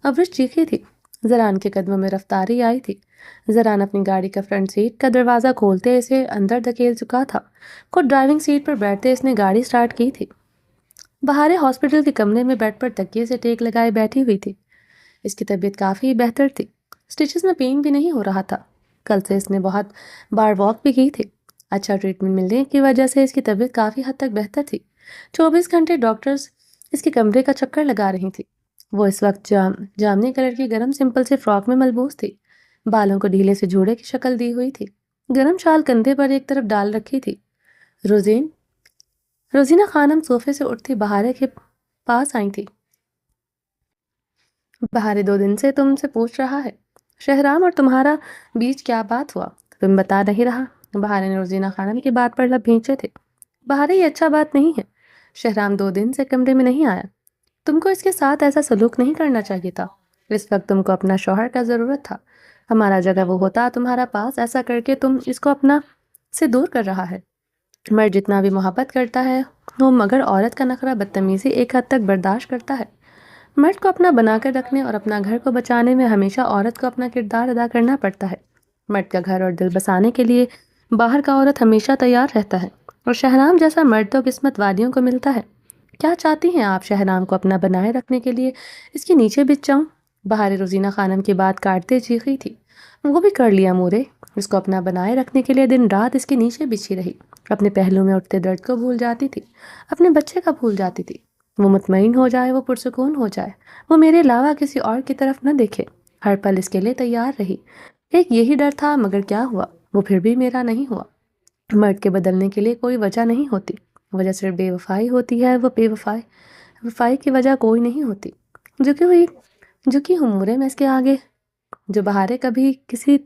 ابرش چیخی تھی۔ زران کے قدموں میں رفتاری آئی تھی۔ زران اپنی گاڑی کا فرنٹ سیٹ کا دروازہ کھولتے اسے اندر دھکیل چکا تھا۔ خود ڈرائیونگ سیٹ پر بیٹھتے اس نے گاڑی سٹارٹ کی تھی۔ بہارے ہاسپٹل کے کمرے میں بیڈ پر تکیے سے ٹیک لگائے بیٹھی ہوئی تھی۔ اس کی طبیعت کافی بہتر تھی۔ سٹیچز میں پین بھی نہیں ہو رہا تھا۔ کل سے اس نے بہت بار واک بھی کی تھی۔ اچھا ٹریٹمنٹ ملنے کی وجہ سے اس کی طبیعت کافی حد تک بہتر تھی۔ 24 گھنٹے ڈاکٹرز اس کے کمرے کا چکر لگا رہی تھی۔ وہ اس وقت جامنی کلر کی گرم سمپل سے فراک میں ملبوس تھی۔ بالوں کو ڈھیلے سے جوڑے کی شکل دی ہوئی تھی۔ گرم شال کندھے پر ایک طرف ڈال رکھی تھی۔ روزینہ خانم صوفے سے اٹھتی بہارے کے پاس آئی تھی۔ بہارے 2 دن سے تم سے پوچھ رہا ہے، شہرام اور تمہارا بیچ کیا بات ہوا؟ تم بتا نہیں رہا۔ بہارے نے روزینہ خانم کی بات پر لب بھینچے تھے۔ بہارے یہ اچھا بات نہیں ہے۔ شہرام 2 دن سے کمرے میں نہیں آیا۔ تم کو اس کے ساتھ ایسا سلوک نہیں کرنا چاہیے تھا۔ اس وقت تم کو اپنا شوہر کا ضرورت تھا۔ ہمارا جگہ وہ ہوتا تمہارا پاس، ایسا کر کے تم اس کو اپنا سے دور کر رہا ہے۔ مرد جتنا بھی محبت کرتا ہے وہ مگر عورت کا نخرہ بدتمیزی ایک حد تک برداشت کرتا ہے۔ مرد کو اپنا بنا کر رکھنے اور اپنا گھر کو بچانے میں ہمیشہ عورت کو اپنا کردار ادا کرنا پڑتا ہے۔ مرد کا گھر اور دل بسانے کے لیے باہر کا عورت ہمیشہ تیار رہتا ہے، اور شہرام جیسا مرد تو قسمت والیوں کو ملتا ہے۔ کیا چاہتی ہیں آپ شہرام کو اپنا بنائے رکھنے کے لیے اس کے نیچے بچ جاؤں؟ بہارے روزینہ خانم کی بات کاٹتے چیخی تھی۔ وہ بھی کر لیا مورے، اس کو اپنا بنائے رکھنے کے لیے دن رات اس کے نیچے بچھی رہی، اپنے پہلو میں اٹھتے درد کو بھول جاتی تھی، اپنے بچے کا بھول جاتی تھی۔ وہ مطمئن ہو جائے، وہ پرسکون ہو جائے، وہ میرے علاوہ کسی اور کی طرف نہ دیکھے، ہر پل اس کے لیے تیار رہی۔ ایک یہی ڈر تھا، مگر کیا ہوا، وہ پھر بھی میرا نہیں ہوا۔ مرد کے بدلنے کے لیے کوئی وجہ نہیں ہوتی، وجہ صرف بے وفائی ہوتی ہے۔ وہ بے وفائی کی وجہ کوئی نہیں ہوتی۔ جھکی ہوں مورے میں اس کے آگے، جو بہاریں کبھی کسی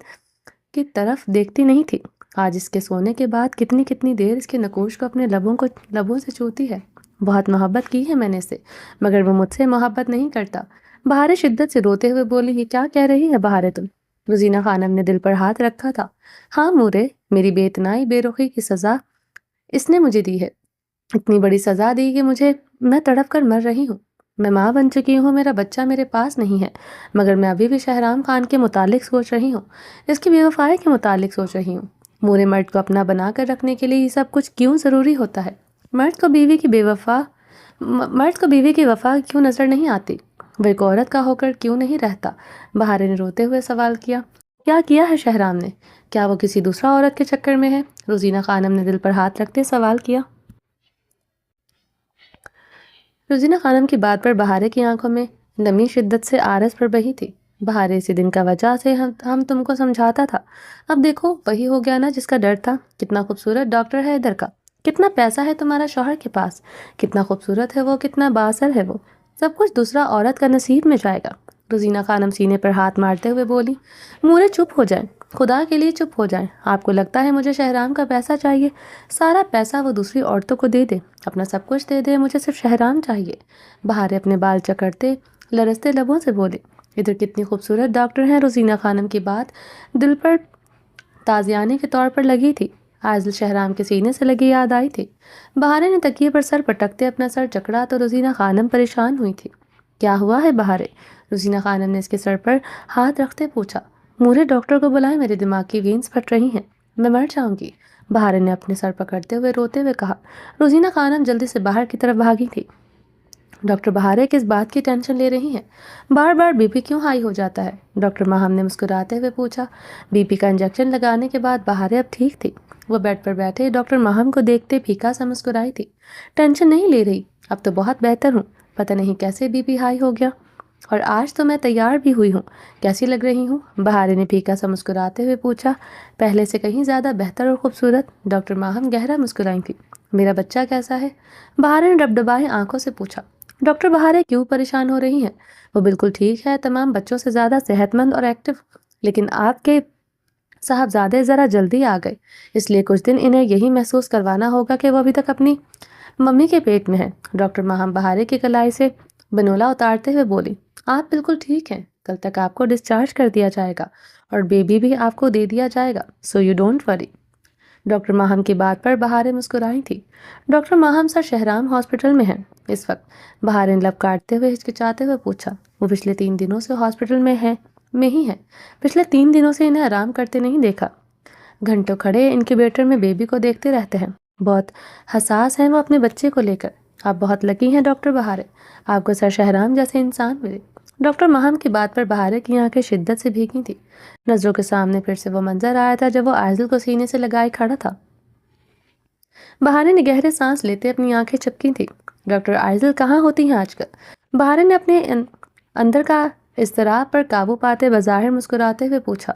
کی طرف دیکھتی نہیں تھی، آج اس کے سونے کے بعد کتنی کتنی دیر اس کے نقوش کو اپنے لبوں سے چھوتی ہے۔ بہت محبت کی ہے میں نے اسے، مگر وہ مجھ سے محبت نہیں کرتا۔ بہاریں شدت سے روتے ہوئے بولی، یہ کیا کہہ رہی ہے بہاریں تم؟ روزینہ خانم نے دل پر ہاتھ رکھا تھا۔ ہاں مورے، میری بے اتنائی بے رخی کی سزا اس نے مجھے دی ہے، اتنی بڑی سزا دی کہ میں تڑپ کر مر رہی ہوں۔ میں ماں بن چکی ہوں، میرا بچہ میرے پاس نہیں ہے، مگر میں ابھی بھی شہرام خان کے متعلق سوچ رہی ہوں، اس کی بے وفائی کے متعلق سوچ رہی ہوں۔ مورے، مرد کو اپنا بنا کر رکھنے کے لیے یہ سب کچھ کیوں ضروری ہوتا ہے؟ مرد کو بیوی کی وفا کیوں نظر نہیں آتی؟ وہ ایک عورت کا ہو کر کیوں نہیں رہتا؟ بہاریں نے روتے ہوئے سوال کیا۔ کیا کیا ہے شہرام نے؟ کیا وہ کسی دوسرا عورت کے چکر میں ہے؟ روزینہ خانم نے دل پر ہاتھ رکھتے سوال کیا۔ روزینہ خانم کی بات پر بہاریں کی آنکھوں میں نمی شدت سے آرز پر بہی تھی۔ بہاریں، اسی دن کا وجہ سے ہم تم کو سمجھاتا تھا، اب دیکھو وہی ہو گیا نا جس کا ڈر تھا۔ کتنا خوبصورت ڈاکٹر ہے ادھر کا، کتنا پیسہ ہے تمہارا شوہر کے پاس، کتنا خوبصورت ہے وہ، کتنا بااثر ہے وہ، سب کچھ دوسرا عورت کا نصیب میں جائے گا۔ روزینہ خانم سینے پر ہاتھ مارتے ہوئے بولی، مورے چپ ہو جائیں، خدا کے لیے چپ ہو جائیں۔ آپ کو لگتا ہے مجھے شہرام کا پیسہ چاہیے؟ سارا پیسہ وہ دوسری عورتوں کو دے دے، اپنا سب کچھ دے دے، مجھے صرف شہرام چاہیے۔ بہاریں اپنے بال چکرتے لرزتے لبوں سے بولے، ادھر کتنی خوبصورت ڈاکٹر ہیں۔ روزینہ خانم کی بات دل پر تازیانے کے طور پر لگی تھی، عائضل شہرام کے سینے سے لگی یاد آئی تھی۔ بہاریں نے تکیے پر سر پٹکتے اپنا سر جکڑا تو روزینہ خانم پریشان ہوئی تھی۔ کیا ہوا ہے بہاریں؟ روزینہ خانم نے اس کے سر پر ہاتھ رکھتے پوچھا۔ مورے، ڈاکٹر کو بلائیں، میرے دماغ کی وینز پھٹ رہی ہیں، میں مر جاؤں گی، بہاریں نے اپنے سر پکڑتے ہوئے روتے ہوئے کہا۔ روزینہ خانم جلدی سے باہر کی طرف بھاگی تھی۔ ڈاکٹر بہاریں کس بات کی ٹینشن لے رہی ہیں؟ بار بار بی پی کیوں ہائی ہو جاتا ہے؟ ڈاکٹر ماہم نے مسکراتے ہوئے پوچھا۔ بی پی کا انجیکشن لگانے کے بعد بہاریں اب ٹھیک تھی۔ وہ بیڈ پر بیٹھے ڈاکٹر ماہم کو دیکھتے پھیکا سا مسکرائی تھی۔ ٹینشن نہیں لے رہی، اب تو بہت بہتر ہوں، پتہ نہیں کیسے بی پی ہائی ہو گیا، اور آج تو میں تیار بھی ہوئی ہوں، کیسی لگ رہی ہوں؟ بہاریں نے پھیکا سا مسکراتے ہوئے پوچھا۔ پہلے سے کہیں زیادہ بہتر اور خوبصورت، ڈاکٹر ماہم گہرا مسکرائی تھی۔ میرا بچہ کیسا ہے؟ بہاریں نے ڈبڈبائے آنکھوں سے پوچھا۔ ڈاکٹر بہاریں کیوں پریشان ہو رہی ہیں؟ وہ بالکل ٹھیک ہے، تمام بچوں سے زیادہ صحت مند اور ایکٹیو، لیکن آپ کے صاحبزادے ذرا جلدی آ گئے، اس لیے کچھ دن انہیں یہی محسوس کروانا ہوگا کہ وہ ابھی تک اپنی ممی کے پیٹ میں ہے۔ ڈاکٹر ماہم بہاریں کی کلائی سے بنولا اتارتے ہوئے بولی، آپ بالکل ٹھیک ہیں، کل تک آپ کو ڈسچارج کر دیا جائے گا اور بیبی بھی آپ کو دے دیا جائے گا، so you don't worry. Doctor Maham کی بات پر بہاریں مسکرائی تھی۔ Doctor Maham sir Shahram hospital میں ہیں اس وقت؟ بہاریں لب کاٹتے ہوئے ہچکچاتے ہوئے پوچھا۔ وہ پچھلے 3 دنوں سے ہاسپٹل میں ہی ہیں، پچھلے 3 دنوں سے انہیں آرام کرتے نہیں دیکھا، گھنٹوں کھڑے انکیوبیٹر میں بیبی کو دیکھتے رہتے ہیں، بہت حساس ہیں وہ اپنے بچے کو لے کر۔ آپ بہت لکی ہیں ڈاکٹر بہاریں، آپ کو سر شہرام جیسے انسان ملے۔ ڈاکٹر ماہم کی بات پر بہاریں کی آنکھیں شدت سے بھیگی تھی۔ نظروں کے سامنے پھر سے وہ منظر آیا تھا جب وہ عائضل کو سینے سے لگائے کھڑا تھا۔ بہاریں نے گہرے سانس لیتے اپنی آنکھیں چپکی تھی۔ ڈاکٹر عائضل کہاں ہوتی ہیں آج کل؟ بہاریں نے اپنے اندر کا اضطراب پر قابو پاتے بظاہر مسکراتے ہوئے پوچھا۔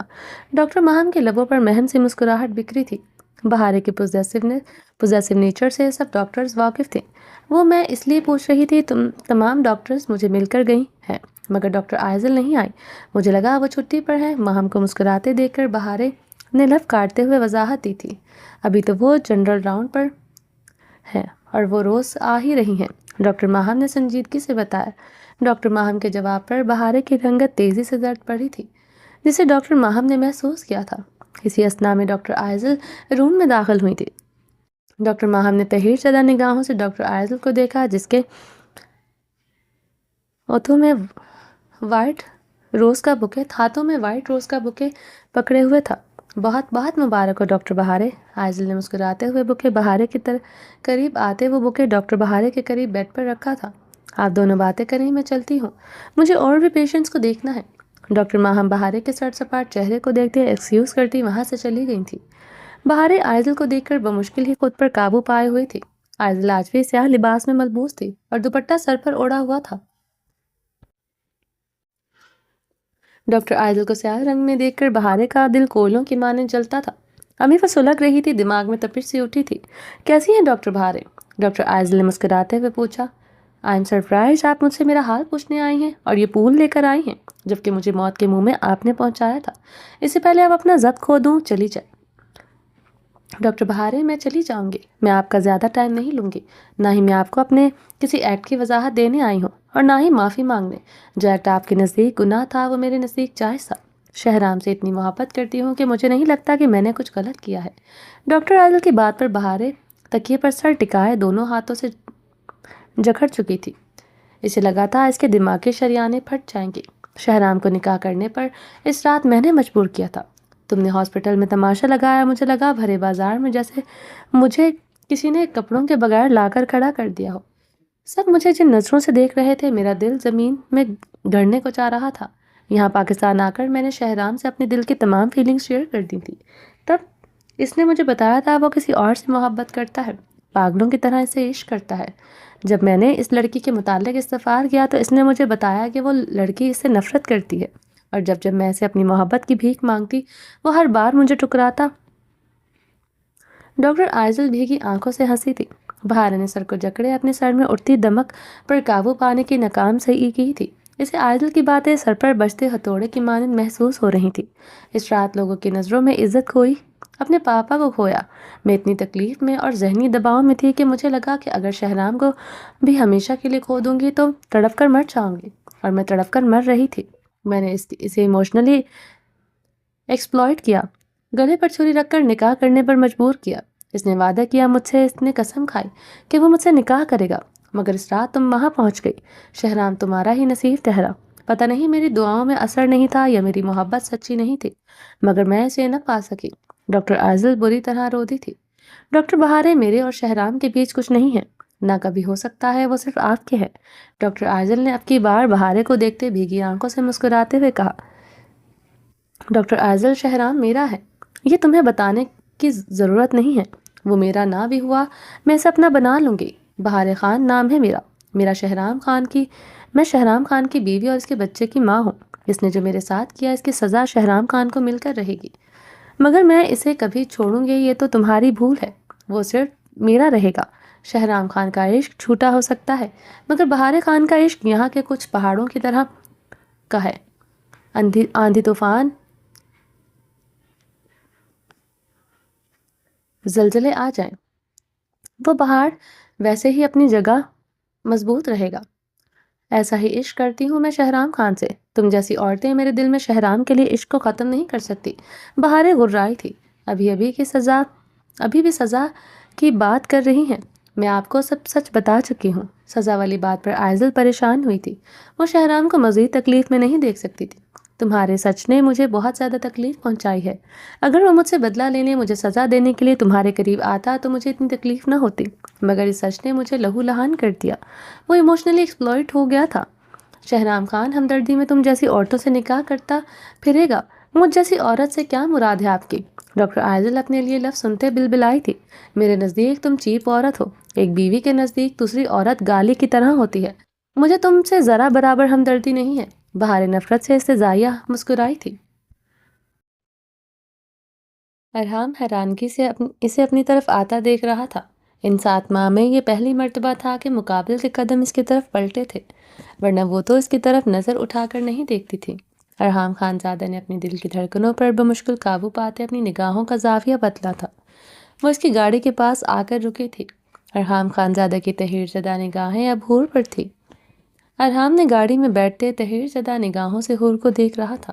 ڈاکٹر ماہم کے لبوں پر مہم سی مسکراہٹ بکھری تھی۔ بہاریں کے پوزیسو نیچر سے سب ڈاکٹرز واقف تھے۔ وہ میں اس لیے پوچھ رہی تھی، تمام ڈاکٹرز مجھے مل کر گئی ہیں، مگر ڈاکٹر عائضل نہیں آئی، مجھے لگا وہ چھٹی پر ہے۔ ماہم کو مسکراتے دیکھ کر بہاریں نے لب کاٹتے ہوئے وضاحت دی تھی، ابھی تو وہ جنرل راؤنڈ پر ہیں اور وہ روز آ ہی رہی ہیں، ڈاکٹر ماہم نے سنجیدگی سے بتایا۔ ڈاکٹر ماہم کے جواب پر بہاریں کی رنگت تیزی سے زرد پڑی تھی، جسے ڈاکٹر ماہم نے محسوس کیا تھا۔ اسی اثنا میں ڈاکٹر عائضل روم میں داخل ہوئی تھی۔ ڈاکٹر ماہم نے تحیر شدہ نگاہوں سے ڈاکٹر عائضل کو دیکھا، جس کے ہاتھوں میں وائٹ روز کا بکے پکڑے ہوئے تھا۔ بہت بہت مبارک ہو ڈاکٹر بہاریں، عائضل نے مسکراتے ہوئے بکے بہاریں کی قریب آتے وہ بکے ڈاکٹر بہاریں کے قریب بیڈ پر رکھا تھا۔ آپ دونوں باتیں کریں، میں چلتی ہوں، مجھے اور بھی پیشنٹس کو دیکھنا ہے۔ ڈاکٹر ماہم بہاریں کے سر سپاٹ چہرے کو دیکھتے ایکسکیوز کرتی وہاں سے چلی گئی تھی۔ بہاریں عائضل کو دیکھ کر بمشکل ہی خود پر قابو پائے ہوئی تھی۔ عائضل آج بھی سیاہ لباس میں ملبوس تھی اور دوپٹہ سر پر اوڑھا ہوا تھا۔ ڈاکٹر عائضل کو سیاہ رنگ میں دیکھ کر بہاریں کا دل کوئلوں کی مانند جلتا تھا۔ امی وہ سلگ رہی تھی، دماغ میں تپش سی اٹھی تھی۔ کیسی ہیں ڈاکٹر بہارے؟ ڈاکٹر عائضل نے مسکراتے ہوئے پوچھا۔ آئی ایم سرپرائز آپ مجھ سے میرا حال پوچھنے آئی ہیں اور یہ پھول لے کر آئی ہیں، جبکہ مجھے موت کے منہ میں آپ نے پہنچایا تھا۔ اس سے پہلے آپ اپنا ضبط کھو دوں، چلی جائے۔ ڈاکٹر بہارے، میں چلی جاؤں گی، میں آپ کا زیادہ ٹائم نہیں لوں گی، نہ ہی میں آپ کو اپنے کسی ایکٹ کی وضاحت دینے آئی ہوں اور نہ ہی معافی مانگنے۔ جو ایکٹ آپ کے نزدیک گناہ تھا وہ میرے نزدیک جائز تھا۔ شہرام سے اتنی محبت کرتی ہوں کہ مجھے نہیں لگتا کہ میں نے کچھ غلط کیا ہے۔ ڈاکٹر عادل کی بات پر بہارے تکیے پر سر ٹکائے دونوں ہاتھوں سے جکڑ چکی تھی۔ اسے لگا تھا اس کے دماغ کے شریانے پھٹ جائیں گے۔ شہرام کو نکاح کرنے پر اس رات میں نے مجبور کیا تھا۔ تم نے ہاسپٹل میں تماشا لگایا، مجھے لگا بھرے بازار میں جیسے مجھے کسی نے کپڑوں کے بغیر لا کر کھڑا کر دیا ہو۔ سب مجھے جن نظروں سے دیکھ رہے تھے، میرا دل زمین میں گڑنے کو چاہ رہا تھا۔ یہاں پاکستان آ کر میں نے شہرام سے اپنے دل کی تمام فیلنگز شیئر کر دی تھی۔ تب اس نے مجھے بتایا تھا وہ کسی اور سے محبت کرتا ہے، پاگلوں کی طرح اسے عشق کرتا ہے۔ جب میں نے اس لڑکی کے متعلق استفسار کیا تو اس نے مجھے بتایا کہ وہ لڑکی اس سے نفرت کرتی ہے، اور جب میں اسے اپنی محبت کی بھیک مانگتی وہ ہر بار مجھے ٹکراتا۔ ڈاکٹر عائضل بھیگی آنکھوں سے ہنسی تھی۔ بہارے نے سر کو جکڑے اپنے سر میں اٹھتی دمک پر قابو پانے کی ناکام سعی کی تھی۔ اسے عائضل کی باتیں سر پر بجتے ہتھوڑے کی مانند محسوس ہو رہی تھی۔ اس رات لوگوں کی نظروں میں عزت کھوئی، اپنے پاپا کو کھویا۔ میں اتنی تکلیف میں اور ذہنی دباؤ میں تھی کہ مجھے لگا کہ اگر شہرام کو بھی ہمیشہ کے لیے کھو دوں گی تو تڑپ کر مر جاؤں گی، اور میں تڑپ کر مر رہی تھی۔ میں نے اسے ایموشنلی ایکسپلائٹ کیا، گلے پر چھری رکھ کر نکاح کرنے پر مجبور کیا۔ اس نے وعدہ کیا مجھ سے، اس نے قسم کھائی کہ وہ مجھ سے نکاح کرے گا، مگر اس رات تم وہاں پہنچ گئی۔ شہرام تمہارا ہی نصیب ٹھہرا۔ پتہ نہیں میری دعاؤں میں اثر نہیں تھا یا میری محبت سچی نہیں تھی، مگر میں اسے نہ پا سکی۔ ڈاکٹر عائضل بری طرح رو دی تھی۔ ڈاکٹر بہارے، میرے اور شہرام کے بیچ کچھ نہیں ہے، نہ کبھی ہو سکتا ہے، وہ صرف آپ کے ہے۔ ڈاکٹر عائضل نے اب کی بار بہارے کو دیکھتے بھیگی آنکھوں سے مسکراتے ہوئے کہا۔ ڈاکٹر عائضل، شہرام میرا ہے، یہ تمہیں بتانے کی ضرورت نہیں ہے۔ وہ میرا نہ بھی ہوا میں اسے اپنا بنا لوں گی۔ بہارے خان نام ہے میرا۔ میں شہرام خان کی بیوی اور اس کے بچے کی ماں ہوں۔ اس نے جو میرے ساتھ کیا اس کی سزا شہرام خان کو مل کر رہے گی، مگر میں اسے کبھی چھوڑوں گی یہ تو تمہاری بھول ہے، وہ صرف میرا رہے گا۔ شہرام خان کا عشق چھوٹا ہو سکتا ہے، مگر بہارے خان کا عشق یہاں کے کچھ پہاڑوں کی طرح کا ہے۔ آندھی طوفان زلزلے آ جائیں، وہ پہاڑ ویسے ہی اپنی جگہ مضبوط رہے گا۔ ایسا ہی عشق کرتی ہوں میں شہرام خان سے۔ تم جیسی عورتیں میرے دل میں شہرام کے لیے عشق کو ختم نہیں کر سکتی۔ بہارے غرائی تھی۔ ابھی بھی سزا کی بات کر رہی ہیں؟ میں آپ کو سب سچ بتا چکی ہوں۔ سزا والی بات پر عائضل پریشان ہوئی تھی۔ وہ شہرام کو مزید تکلیف میں نہیں دیکھ سکتی تھی۔ تمہارے سچ نے مجھے بہت زیادہ تکلیف پہنچائی ہے۔ اگر وہ مجھ سے بدلہ لینے، مجھے سزا دینے کے لیے تمہارے قریب آتا تو مجھے اتنی تکلیف نہ ہوتی، مگر اس سچ نے مجھے لہو لہان کر دیا۔ وہ ایموشنلی ایکسپلائٹ ہو گیا تھا۔ شہرام خان ہمدردی میں تم جیسی عورتوں سے نکاح کرتا پھرے گا، مجھ جیسی عورت سے کیا مراد ہے آپ کی؟ ڈاکٹر عائضل اپنے لیے لفظ سنتے بلبلائی تھی۔ میرے نزدیک تم چیپ عورت ہو۔ ایک بیوی کے نزدیک دوسری عورت گالی کی طرح ہوتی ہے۔ مجھے تم سے ذرا برابر ہمدردی نہیں ہے۔ بہارے نفرت سے استزائیہ مسکرائی تھی۔ ارحام حیرانگی سے اسے اپنی طرف آتا دیکھ رہا تھا۔ ان 7 ماہ میں یہ پہلی مرتبہ تھا کہ مقابل کے قدم اس کی طرف پلٹے تھے، ورنہ وہ تو اس کی طرف نظر اٹھا کر نہیں دیکھتی تھی۔ ارحام خان زادہ نے اپنی دل کی دھڑکنوں پر بمشکل قابو پاتے اپنی نگاہوں کا زاویہ بدلا تھا۔ وہ اس کی گاڑی کے پاس آ کر رکی تھی۔ ارحام خان زادہ کی تحیر زدہ نگاہیں اب حور پر تھی۔ ارحام نے گاڑی میں بیٹھتے تحیر زدہ نگاہوں سے حور کو دیکھ رہا تھا،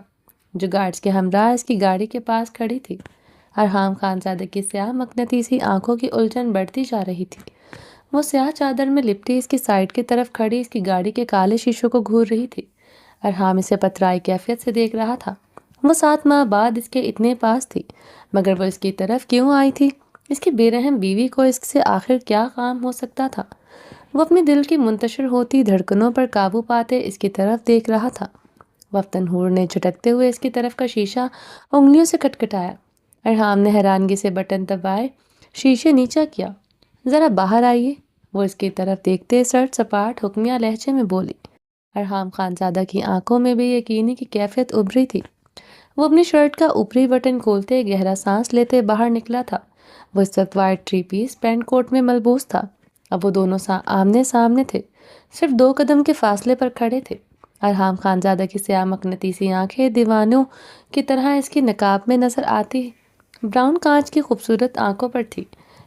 جو گارڈز کے ہمراہ اس کی گاڑی کے پاس کھڑی تھی۔ ارحام خان زادہ کی سیاہ مقناطیسی آنکھوں کی الجھن بڑھتی جا رہی تھی۔ وہ سیاہ چادر میں لپٹی اس کی سائڈ کی طرف کھڑی اس کی گاڑی کے کالے شیشوں کو گھور رہی تھی۔ ارحام اسے پترائی کیفیت سے دیکھ رہا تھا۔ وہ 7 ماہ بعد اس کے اتنے پاس تھی، مگر وہ اس کی طرف کیوں آئی تھی؟ اس کی بے رحم بیوی کو اس سے آخر کیا کام ہو سکتا تھا؟ وہ اپنی دل کی منتشر ہوتی دھڑکنوں پر قابو پاتے اس کی طرف دیکھ رہا تھا۔ وفتن حور نے جھٹکتے ہوئے اس کی طرف کا شیشہ انگلیوں سے کٹکھٹایا۔ ارحام نے حیرانگی سے بٹن دبائے شیشے نیچا کیا۔ ذرا باہر آئیے، وہ اس کی طرف دیکھتے سرد سپاٹ حکمیہ لہجے میں بولی۔ ارحام خان زادہ کی آنکھوں میں بے یقینی کی کیفیت ابھری تھی۔ وہ اپنی شرٹ کا اوپری بٹن کھولتے گہرا سانس لیتے باہر نکلا تھا۔ وہ اس وقت وائٹ 3 پیس پینٹ کوٹ میں ملبوس تھا۔ اب وہ دونوں آمنے سامنے تھے، صرف 2 قدم کے فاصلے پر کھڑے تھے۔ ارحام خانزادہ کی سیاہ مقناطیسی آنکھیں دیوانوں کی طرح اس کی نقاب میں نظر آتی براؤن کانچ کی خوبصورت آنکھوں پر تھی۔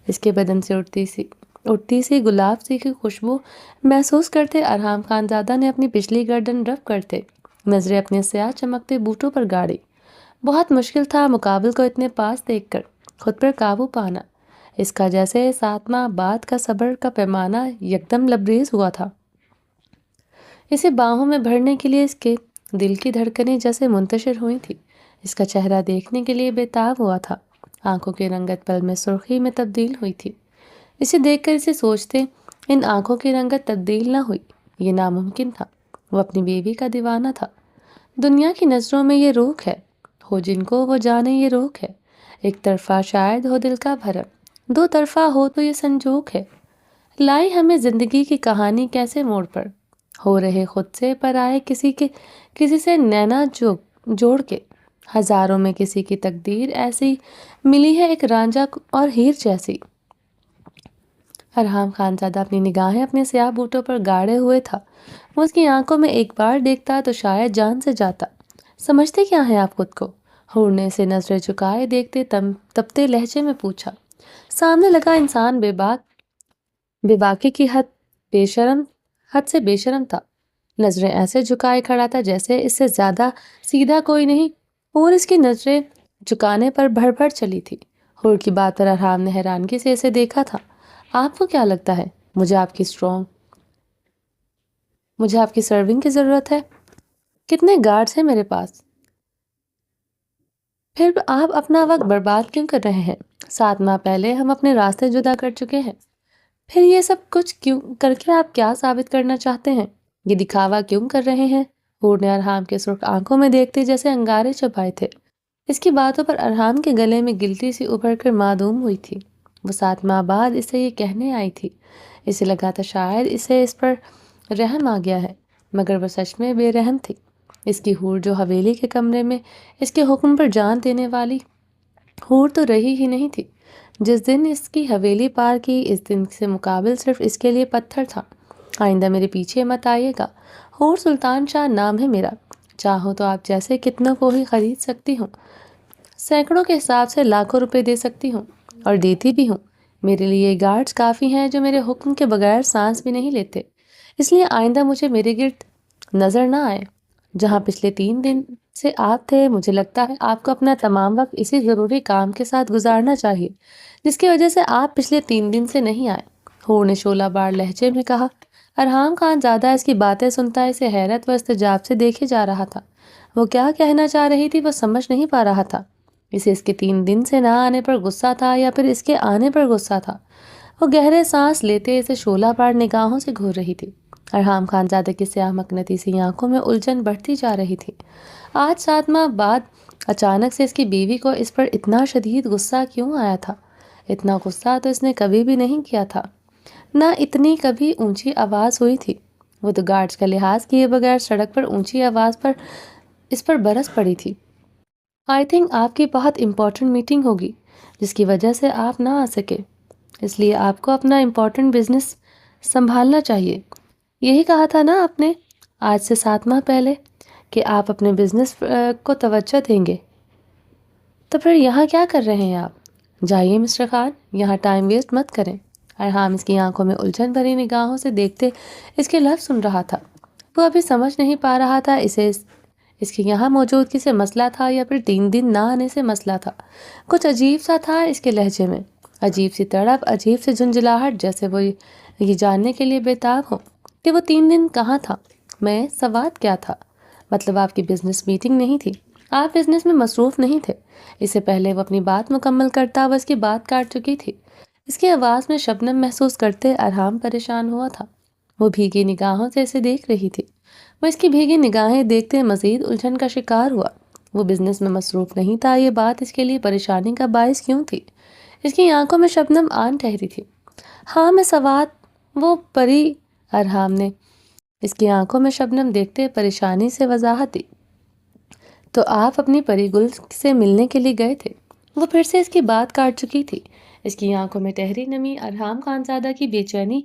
اس کے بدن سے اٹھتی سی گلاب سی کی خوشبو محسوس کرتے ارحام خانزادہ نے اپنی پچھلی گردن رف کرتے نظریں اپنے سیاہ چمکتے بوٹوں پر گاڑی۔ بہت مشکل تھا مقابل کو اتنے پاس دیکھ کر خود پر قابو پانا۔ اس کا جیسے 7 ماہ بعد کا صبر کا پیمانہ یکدم لبریز ہوا تھا۔ اسے باہوں میں بھرنے کے لیے اس کے دل کی دھڑکنیں جیسے منتشر ہوئی تھی۔ اس کا چہرہ دیکھنے کے لیے بےتاب ہوا تھا۔ آنکھوں کی رنگت پل میں سرخی میں تبدیل ہوئی تھی۔ اسے دیکھ کر اسے سوچتے ان آنکھوں کی رنگت تبدیل نہ ہوئی، یہ ناممکن تھا۔ وہ اپنی بیوی کا دیوانہ تھا۔ دنیا کی نظروں میں یہ روک ہے، ہو جن کو وہ جانے یہ روک ہے۔ ایک طرفہ شاید ہو دل کا بھرم، 2 طرفہ ہو تو یہ سنجوگ ہے۔ لائی ہمیں زندگی کی کہانی کیسے موڑ پر، ہو رہے خود سے پر آئے کسی سے نینا جوڑ کے۔ ہزاروں میں کسی کی تقدیر ایسی ملی ہے ایک رانجھا اور ہیر جیسی۔ ارحام خانزادہ اپنی نگاہیں اپنے سیاہ بوٹوں پر گاڑے ہوئے تھا۔ وہ اس کی آنکھوں میں ایک بار دیکھتا تو شاید جان سے جاتا۔ سمجھتے کیا ہیں آپ خود کو؟ حور نے اسے نظریں جھکائے دیکھتے تپتے لہجے میں پوچھا۔ سامنے لگا انسان بے باکی کی حد سے بے شرم تھا۔ نظریں ایسے جھکائے کھڑا تھا جیسے اس سے زیادہ سیدھا کوئی نہیں، اور اس کی نظریں جھکانے پر بھڑ چلی تھی۔ حور کی بات پر ارحام نے حیرانگی سے اسے دیکھا تھا۔ آپ کو کیا لگتا ہے مجھے آپ کی سرونگ کی ضرورت ہے؟ کتنے گارڈز ہیں میرے پاس؟ پھر آپ اپنا وقت برباد کیوں کر رہے ہیں؟ 7 ماہ پہلے ہم اپنے راستے جدا کر چکے ہیں۔ پھر یہ سب کچھ کیوں کر کے آپ کیا ثابت کرنا چاہتے ہیں؟ یہ دکھاوا کیوں کر رہے ہیں؟ حور نے ارحام کے سرخ آنکھوں میں دیکھتے جیسے انگارے چبھائے تھے۔ اس کی باتوں پر ارحام کے گلے میں گلٹی سی ابھر کر معدوم ہوئی تھی۔ وہ 7 ماہ بعد اسے یہ کہنے آئی تھی۔ اسے لگا تھا شاید اسے اس پر رحم آ گیا ہے، مگر وہ سچ میں بے رحم تھی۔ اس کی حور جو حویلی کے کمرے میں اس کے حکم پر جان دینے والی حور تو رہی ہی نہیں تھی۔ جس دن اس کی حویلی پار کی، اس دن سے مقابل صرف اس کے لیے پتھر تھا۔ آئندہ میرے پیچھے مت آئیے گا۔ حور سلطان شاہ نام ہے میرا۔ چاہو تو آپ جیسے کتنوں کو ہی خرید سکتی ہوں، سینکڑوں کے حساب سے لاکھوں روپے دے سکتی ہوں، اور دیتی بھی ہوں۔ میرے لیے گارڈز کافی ہیں جو میرے حکم کے بغیر سانس بھی نہیں لیتے۔ اس لیے آئندہ مجھے میرے گرد نظر نہ آئے۔ جہاں پچھلے 3 دن سے آپ تھے، مجھے لگتا ہے آپ کو اپنا تمام وقت اسی ضروری کام کے ساتھ گزارنا چاہیے جس کی وجہ سے آپ پچھلے 3 دن سے نہیں آئے۔ حور نے شعلہ بار لہجے میں کہا۔ ارحام خان زیادہ اس کی باتیں سنتا اسے حیرت و استعجاب سے دیکھے جا رہا تھا۔ وہ کیا کہنا چاہ رہی تھی وہ سمجھ نہیں پا رہا تھا۔ اسے اس کے 3 دن سے نہ آنے پر غصہ تھا یا پھر اس کے آنے پر غصہ تھا۔ وہ گہرے سانس لیتے اسے شعلہ بار نگاہوں سے گھور رہی تھی۔ ارحام خانزادہ کی سیاہ مقناطیسی آنکھوں میں الجھن بڑھتی جا رہی تھی۔ آج 7 ماہ بعد اچانک سے اس کی بیوی کو اس پر اتنا شدید غصہ کیوں آیا تھا؟ اتنا غصہ تو اس نے کبھی بھی نہیں کیا تھا، نہ اتنی کبھی اونچی آواز ہوئی تھی۔ وہ تو گارڈز کا لحاظ کیے بغیر سڑک پر اونچی آواز پر اس پر برس پڑی تھی۔ آئی تھنک آپ کی بہت امپورٹنٹ میٹنگ ہوگی جس کی وجہ سے آپ نہ آ سکے، اس لیے آپ کو اپنا امپورٹنٹ بزنس سنبھالنا چاہیے۔ یہی کہا تھا نا آپ نے آج سے 7 ماہ پہلے کہ آپ اپنے بزنس کو توجہ دیں گے؟ تو پھر یہاں کیا کر رہے ہیں آپ؟ جائیے مسٹر خان، یہاں ٹائم ویسٹ مت کریں۔ ارحام اس کی آنکھوں میں الجھن بھری نگاہوں سے دیکھتے اس کے لفظ سن رہا تھا۔ وہ ابھی سمجھ نہیں پا رہا تھا اسے اس کی یہاں موجودگی سے مسئلہ تھا یا پھر 3 دن نہ آنے سے مسئلہ تھا۔ کچھ عجیب سا تھا اس کے لہجے میں، عجیب سی تڑپ، عجیب سی جھنجھلاہٹ، جیسے وہ یہ جاننے کے لیے بےتاب ہو کہ وہ 3 دن کہاں تھا۔ میں سوات کیا تھا؟ مطلب آپ کی بزنس میٹنگ نہیں تھی؟ آپ بزنس میں مصروف نہیں تھے؟ اس سے پہلے وہ اپنی بات مکمل کرتا وہ اس کی بات کاٹ چکی تھی۔ اس کی آواز میں شبنم محسوس کرتے ارحام پریشان ہوا تھا۔ وہ بھیگی نگاہوں سے اسے دیکھ رہی تھی۔ وہ اس کی بھیگی نگاہیں دیکھتے مزید الجھن کا شکار ہوا۔ وہ بزنس میں مصروف نہیں تھا، یہ بات اس کے لیے پریشانی کا باعث کیوں تھی؟ اس کی آنکھوں میں شبنم آن ٹھہری تھی۔ ہاں میں سوات، وہ پری، ارحام نے اس کی آنکھوں میں شبنم دیکھتے پریشانی سے وضاحت دی۔ تو آپ اپنی پری گل سے ملنے کے لیے گئے تھے؟ وہ پھر سے اس کی بات کاٹ چکی تھی۔ اس کی آنکھوں میں ٹہری نمی، ارحام خانزادہ کی بے چینی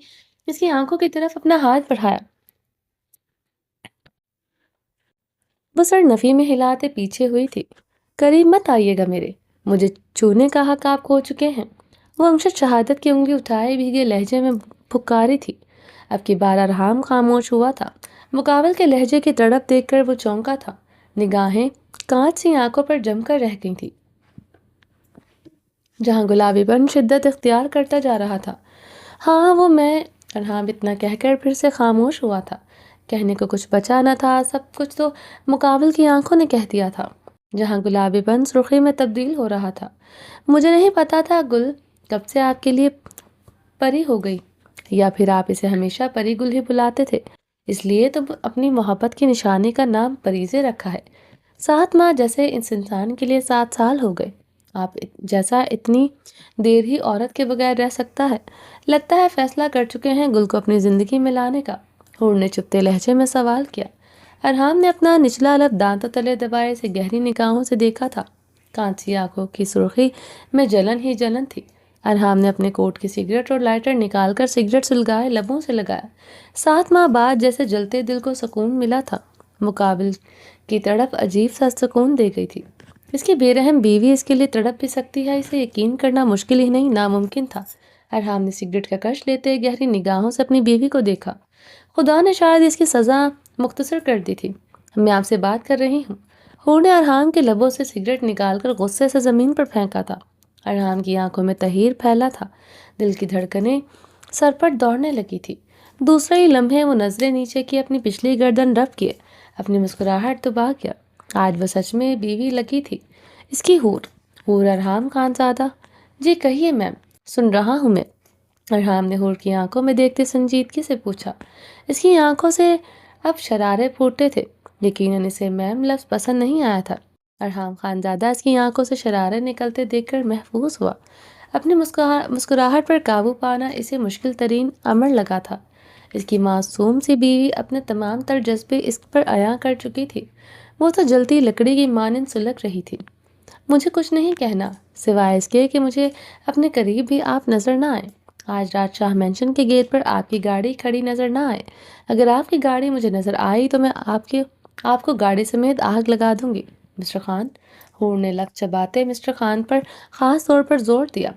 اس کی آنکھوں کی طرف اپنا ہاتھ بڑھایا۔ وہ سر نفی میں ہلاتے پیچھے ہوئی تھی۔ قریب مت آئیے گا میرے، مجھے چھونے کا حق آپ کھو چکے ہیں۔ وہ امشد شہادت کی انگلی اٹھائے بھیگے لہجے میں پھکاری تھی۔ اب کی بار ارحام خاموش ہوا تھا۔ مقابل کے لہجے کی تڑپ دیکھ کر وہ چونکا تھا۔ نگاہیں کانچ سی آنکھوں پر جم کر رہ گئی تھی، جہاں گلابی پن شدت اختیار کرتا جا رہا تھا۔ ہاں وہ میں، ارحام اتنا کہہ کر پھر سے خاموش ہوا تھا۔ کہنے کو کچھ بچا نہ تھا، سب کچھ تو مقابل کی آنکھوں نے کہہ دیا تھا، جہاں گلابی پن سرخی میں تبدیل ہو رہا تھا۔ مجھے نہیں پتا تھا گل کب سے آپ کے لیے پری ہو گئی، یا پھر آپ اسے ہمیشہ پری گل ہی بلاتے تھے، اس لیے تو اپنی محبت کی نشانی کا نام پریزے رکھا ہے۔ 7 ماہ جیسے اس انسان کے لیے 7 سال ہو گئے۔ آپ جیسا اتنی دیر ہی عورت کے بغیر رہ سکتا ہے؟ لگتا ہے فیصلہ کر چکے ہیں گل کو اپنی زندگی میں لانے کا، حور نے چپتے لہجے میں سوال کیا۔ ارحام نے اپنا نچلا لب دانتوں تلے دبائے اسے گہری نگاہوں سے دیکھا تھا۔ کانچی آنکھوں کی سرخی میں جلن ہی جلن تھی۔ ارحام نے اپنے کوٹ کی سگریٹ اور لائٹر نکال کر سگریٹ سلگائے لبوں سے لگایا۔ 7 ماہ بعد جیسے جلتے دل کو سکون ملا تھا۔ مقابل کی تڑپ عجیب سا سکون دے گئی تھی۔ اس کی بے رحم بیوی اس کے لیے تڑپ بھی سکتی ہے، اسے یقین کرنا مشکل ہی نہیں ناممکن تھا۔ ارحام نے سگریٹ کا کش لیتے گہری نگاہوں سے اپنی بیوی کو دیکھا۔ خدا نے شاید اس کی سزا مختصر کر دی تھی۔ میں آپ سے بات کر رہی ہوں۔ حور نے ارحام کے لبوں سے سگریٹ نکال کر غصے سے زمین پر پھینکا تھا۔ ارحام کی آنکھوں میں تحیر پھیلا تھا، دل کی دھڑکنیں سر پر دوڑنے لگی تھی۔ دوسرے ہی لمحے وہ نظریں نیچے کی اپنی پچھلی گردن رف کیے، اپنی مسکراہٹ دبا گیا۔ آج وہ سچ میں بیوی لگی تھی اس کی، حور ارحام خانزادہ۔ جی کہیے میم، سن رہا ہوں میں، ارحام نے حور کی آنکھوں میں دیکھتے سنجیدگی سے پوچھا۔ اس کی آنکھوں سے اب شرارے پھوٹے تھے۔ یقیناً اسے میم لفظ پسند نہیں آیا تھا۔ ارحام خانزادہ اس کی آنکھوں سے شرارے نکلتے دیکھ کر محفوظ ہوا۔ اپنی مسکراہٹ پر قابو پانا اسے مشکل ترین امر لگا تھا۔ اس کی معصوم سی بیوی اپنے تمام تر جذبے اس پر عیاں کر چکی تھی۔ وہ تو جلتی لکڑی کی مانند سلگ رہی تھی۔ مجھے کچھ نہیں کہنا، سوائے اس کے کہ مجھے اپنے قریب بھی آپ نظر نہ آئیں۔ آج رات شاہ مینشن کے گیٹ پر آپ کی گاڑی کھڑی نظر نہ آئے۔ اگر آپ کی گاڑی مجھے نظر آئی تو میں آپ کو گاڑی سمیت آگ لگا دوں گی، مسٹر خان۔ حور نے لب چباتے مسٹر خان پر خاص طور پر زور دیا۔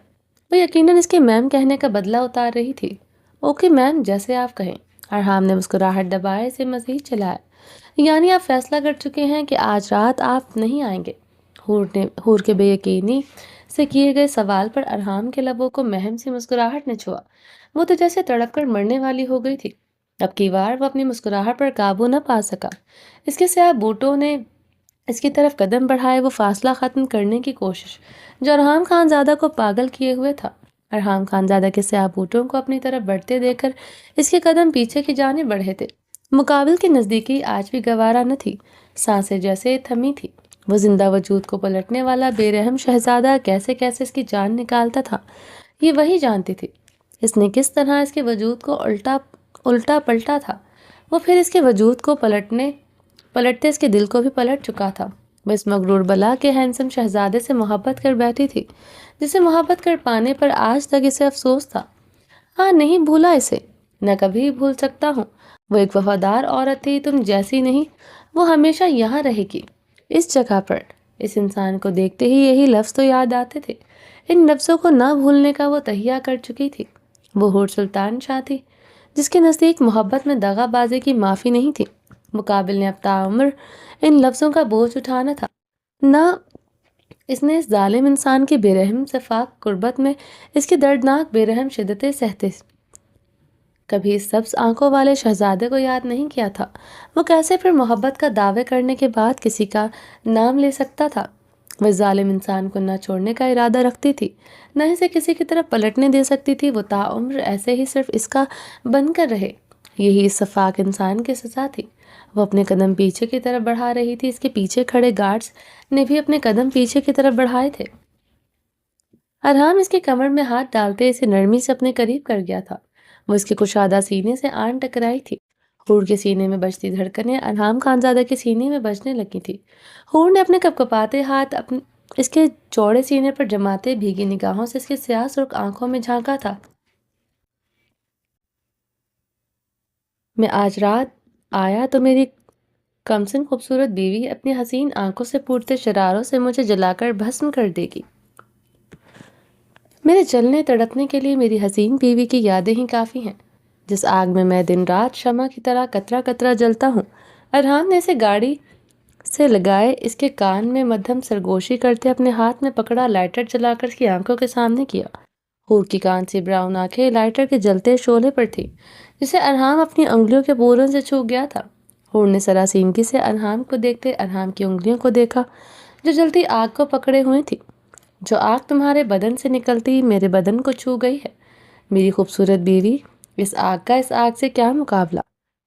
وہ یقیناً اس کے میم کہنے کا بدلہ اتار رہی تھی۔ اوکے میم، جیسے آپ کہیں۔ ارحام نے مسکراہٹ دبائے اسے مزید چلایا۔ یعنی آپ فیصلہ کر چکے ہیں کہ آج رات آپ نہیں آئیں گے؟ حور کے بے یقینی سے کیے گئے سوال پر ارحام کے لبوں کو مہم سی مسکراہٹ نے چھوا۔ وہ تو جیسے تڑپ کر مرنے والی ہو گئی تھی۔ اب کی بار وہ اپنی مسکراہٹ پر قابو نہ پا سکا۔ اس کے سیاہ بوٹوں نے اس کی طرف قدم بڑھائے، وہ فاصلہ ختم کرنے کی کوشش جو ارحام خانزادہ کو پاگل کیے ہوئے تھا۔ ارحام خانزادہ کے سیاہ بوٹوں کو اپنی طرف بڑھتے دیکھ کر اس کے قدم پیچھے کی جانب بڑھے تھے۔ مقابل کی نزدیکی آج بھی گوارا نہ تھی، سانسیں جیسے تھمی تھی۔ وہ زندہ وجود کو پلٹنے والا بے رحم شہزادہ کیسے کیسے اس کی جان نکالتا تھا، یہ وہی جانتی تھی۔ اس نے کس طرح اس کے وجود کو الٹا پلٹا تھا۔ وہ پھر اس کے وجود کو پلٹتے اس کے دل کو بھی پلٹ چکا تھا۔ وہ اس مغرور بلا کے ہینسم شہزادے سے محبت کر بیٹھی تھی، جسے محبت کر پانے پر آج تک اسے افسوس تھا۔ ہاں، نہیں بھولا اسے، نہ کبھی بھول سکتا ہوں۔ وہ ایک وفادار عورت تھی، تم جیسی نہیں۔ وہ ہمیشہ یہاں رہے گی، اس جگہ پر۔ اس انسان کو دیکھتے ہی یہی لفظ تو یاد آتے تھے۔ ان لفظوں کو نہ بھولنے کا وہ تہیہ کر چکی تھی۔ وہ حور سلطان شاہ تھی، جس کے نزدیک محبت میں دغا بازی کی معافی نہیں تھی۔ مقابل نے اب تعمر ان لفظوں کا بوجھ اٹھانا تھا، نہ اس نے اس ظالم انسان کی بے رحم شفاق قربت میں اس کی دردناک بے رحم شدتیں سہتے کبھی اس سبز آنکھوں والے شہزادے کو یاد نہیں کیا تھا۔ وہ کیسے پھر محبت کا دعوے کرنے کے بعد کسی کا نام لے سکتا تھا؟ وہ اس ظالم انسان کو نہ چھوڑنے کا ارادہ رکھتی تھی، نہ اسے کسی کی طرف پلٹنے دے سکتی تھی۔ وہ تاعمر ایسے ہی صرف اس کا بن کر رہے، یہی اس شفاق انسان کی سزا تھی۔ وہ اپنے قدم پیچھے کی طرف بڑھا رہی تھی، اس کے پیچھے کھڑے گارڈز نے بھی اپنے قدم پیچھے کی طرف بڑھائے تھے۔ ارحام اس کی کمر میں ہاتھ ڈالتے اسے نرمی سے اپنے قریب کر گیا تھا۔ وہ اس کے کشادہ سینے سے آن ٹکرائی تھی۔ حور کے سینے میں بجتی دھڑکنیں ارحام خانزادہ کے سینے میں بجنے لگی تھی۔ حور نے اپنے کپکپاتے ہاتھ اس کے چوڑے سینے پر جماتے بھیگی نگاہوں سے اس کے سیاہ سرخ آنکھوں میں جھانکا تھا۔ میں آج رات آیا تو میری کمسن خوبصورت بیوی اپنی حسین آنکھوں سے پھوٹتے شراروں سے مجھے جلا کر بھسم کر دے گی۔ میرے جلنے تڑپنے کے لیے میری حسین بیوی کی یادیں ہی کافی ہیں، جس آگ میں دن رات شمع کی طرح قطرہ قطرہ جلتا ہوں۔ ارحام نے اسے گاڑی سے لگائے اس کے کان میں مدھم سرگوشی کرتے اپنے ہاتھ میں پکڑا لائٹر جلا کر اس کی آنکھوں کے سامنے کیا۔ حور کی کان سی براؤن آنکھیں لائٹر کے جلتے شعلے پر تھی، جسے ارحام اپنی انگلیوں کے پوروں سے چھو گیا تھا۔ حور نے سراسیمگی سے ارحام کو دیکھتے ارحام کی انگلیوں کو دیکھا جو جلتی آگ کو پکڑے ہوئے تھی۔ جو آگ تمہارے بدن سے نکلتی میرے بدن کو چھو گئی ہے میری خوبصورت بیوی، اس آگ کا اس آگ سے کیا مقابلہ؟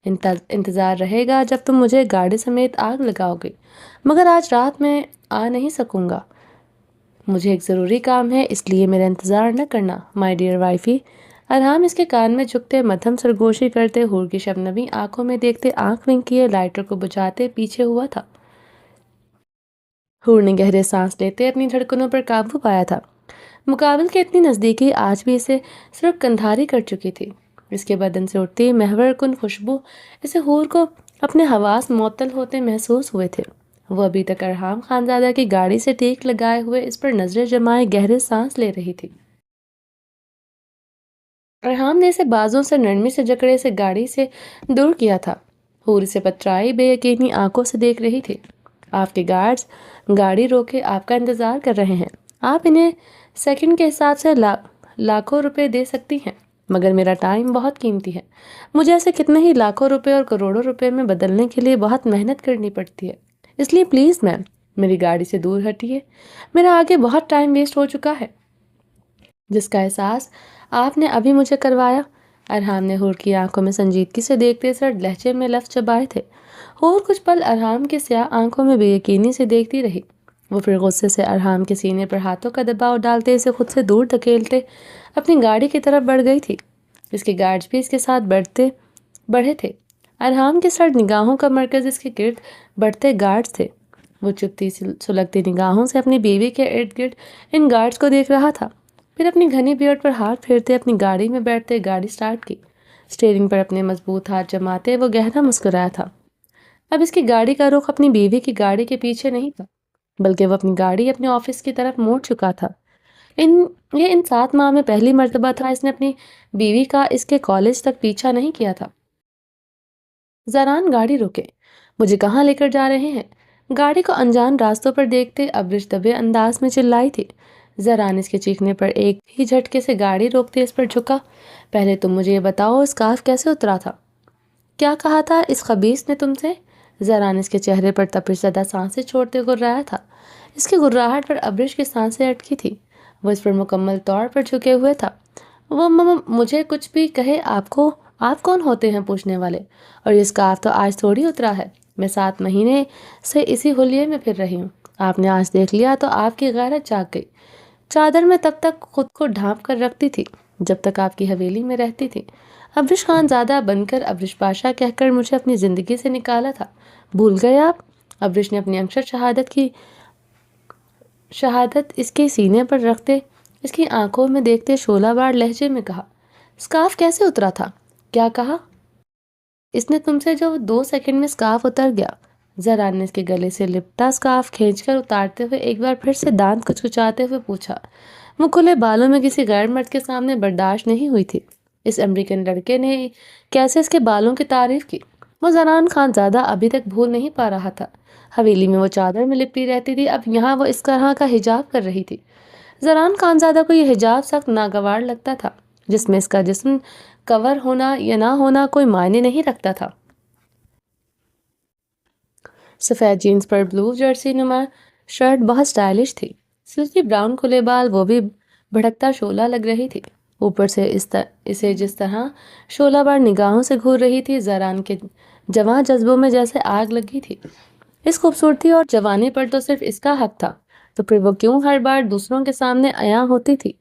انتظار رہے گا جب تم مجھے گاڑی سمیت آگ لگاؤ گے، مگر آج رات میں آ نہیں سکوں گا، مجھے ایک ضروری کام ہے، اس لیے میرا انتظار نہ کرنا مائی ڈیئر وائفی۔ ارحام اس کے کان میں جھکتے مدھم سرگوشی کرتے حور کی شبنمی آنکھوں میں دیکھتے آنکھ ونک کیے لائٹر کو بجھاتے پیچھے ہوا تھا۔ حور نے گہرے سانس لیتے اپنی دھڑکنوں پر قابو پایا تھا۔ مقابل کے اتنی نزدیکی آج بھی اسے صرف کندھاری کر چکی تھی۔ اس کے بدن سے اٹھتی محور کن خوشبو اسے حور کو اپنے حواس معطل ہوتے محسوس ہوئے تھے۔ وہ ابھی تک ارحام خانزادہ کی گاڑی سے ٹیک لگائے ہوئے اس پر نظریں جمائے گہرے سانس لے رہی تھی۔ ارحام نے اسے بازوں سے نرمی سے جکڑے سے گاڑی سے دور کیا تھا۔ حور اسے پترائی بے یقینی آنکھوں سے دیکھ رہی تھی۔ آپ کے گارڈز گاڑی روکے آپ کا انتظار کر رہے ہیں، آپ انہیں سیکنڈ کے حساب سے لاکھوں روپے دے سکتی ہیں، مگر میرا ٹائم بہت قیمتی ہے، مجھے ایسے کتنے ہی لاکھوں روپے اور کروڑوں روپے میں بدلنے کے لیے بہت محنت کرنی پڑتی ہے، اس لیے پلیز میم میری گاڑی سے دور ہٹیے، میرا آگے بہت ٹائم ویسٹ ہو چکا ہے جس کا احساس آپ نے ابھی مجھے کروایا۔ ارحام نے حور کی آنکھوں میں سنجیدگی سے دیکھتے سرد لہجے میں لفظ چبائے تھے۔ حور کچھ پل ارحام کے سیاہ آنکھوں میں بے یقینی سے دیکھتی رہی، وہ پھر غصے سے ارحام کے سینے پر ہاتھوں کا دباؤ ڈالتے اسے خود سے دور دھکیلتے اپنی گاڑی کی طرف بڑھ گئی تھی۔ اس کے گارڈز بھی اس کے ساتھ بڑھے تھے۔ ارحام کے سرد نگاہوں کا مرکز اس کے گرد بڑھتے گارڈز تھے۔ وہ چپتی سلگتی نگاہوں سے اپنی بیوی کے ارد گرد ان گارڈز کو دیکھ رہا تھا، پھر اپنی گھنی بیئرڈ پر ہاتھ پھیرتے اپنی گاڑی میں بیٹھتے گاڑی سٹارٹ کی۔ اسٹیئرنگ پر اپنے مضبوط ہاتھ جماتے وہ گہرا مسکرایا تھا۔ اب اس کی گاڑی کا رخ اپنی بیوی کی گاڑی کے پیچھے نہیں تھا، بلکہ وہ اپنی گاڑی اپنے آفس کی طرف موڑ چکا تھا۔ یہ ان 7 ماہ میں پہلی مرتبہ تھا اس نے اپنی بیوی کا اس کے کالج تک پیچھا نہیں کیا تھا۔ زاران گاڑی روکے، مجھے کہاں لے کر جا رہے ہیں؟ گاڑی کو انجان راستوں پر دیکھتے ابرش دبے انداز میں چلائی تھی۔ زاران اس کے چیخنے پر ایک ہی جھٹکے سے گاڑی روکتے اس پر جھکا۔ پہلے تم مجھے یہ بتاؤ اسکارف کیسے اترا تھا؟ کیا کہا تھا اس خبیث نے تم سے؟ زاران اس کے چہرے پر تپش زدہ سانسیں چھوڑتے گرایا تھا۔ اس کی گراہٹ پر ابرش کی سانسیں اٹکی تھی، وہ اس پر مکمل طور پر جھکے ہوئے تھا۔ وہ مجھے کچھ بھی کہے، آپ کون ہوتے ہیں پوچھنے والے؟ اور یہ اسکارف تو آج تھوڑی اترا ہے، میں 7 مہینے سے اسی حلیے میں پھر رہی ہوں، آپ نے آج دیکھ لیا تو آپ کی غیرت جاگ گئی۔ چادر میں تب تک خود کو ڈھانپ کر رکھتی تھی جب تک آپ کی حویلی میں رہتی تھی۔ ابرش خان زادہ بن کر ابرش پاشا کہہ کر مجھے اپنی زندگی سے نکالا تھا، بھول گئے آپ؟ ابرش نے اپنی انکشر شہادت اس کے سینے پر رکھتے اس کی آنکھوں میں دیکھتے شعلہ بار لہجے میں کہا، اسکارف کیسے اترا تھا؟ کیا کہا؟ اس نے تم سے جو 2 سیکنڈ میں اسکارف اتر گیا۔ زاران نے اس کے گلے سے لپٹا اسکارف کھینچ کر اتارتے ہوئے ایک بار پھر سے دانت کچکچاتے ہوئے پوچھا۔ وہ کھلے بالوں میں کسی غیر مرد کے سامنے برداشت نہیں ہوئی تھی۔ اس امریکن لڑکے نے کیسے اس کے بالوں کی تعریف کی؟ وہ زاران خان زادہ ابھی تک بھول نہیں پا رہا تھا۔ حویلی میں وہ چادر میں لپٹی رہتی تھی، اب یہاں وہ اس طرح کا حجاب کر رہی تھی۔ زاران خان زادہ کو یہ حجاب سخت ناگوار لگتا تھا، جس میں اس کا جسم کور ہونا یا نہ ہونا کوئی معنی نہیں رکھتا تھا۔ سفید جینز پر بلو جرسی نما شرٹ بہت سٹائلش تھی، سلکی براؤن کھلے بال، وہ بھی بھڑکتا شعلہ لگ رہی تھی۔ اوپر سے اسے جس طرح شعلہ بار نگاہوں سے گھور رہی تھی، زاران کے جواں جذبوں میں جیسے آگ لگی تھی۔ اس خوبصورتی اور جوانی پر تو صرف اس کا حق تھا، تو پھر وہ کیوں ہر بار دوسروں کے سامنے عیاں ہوتی تھی؟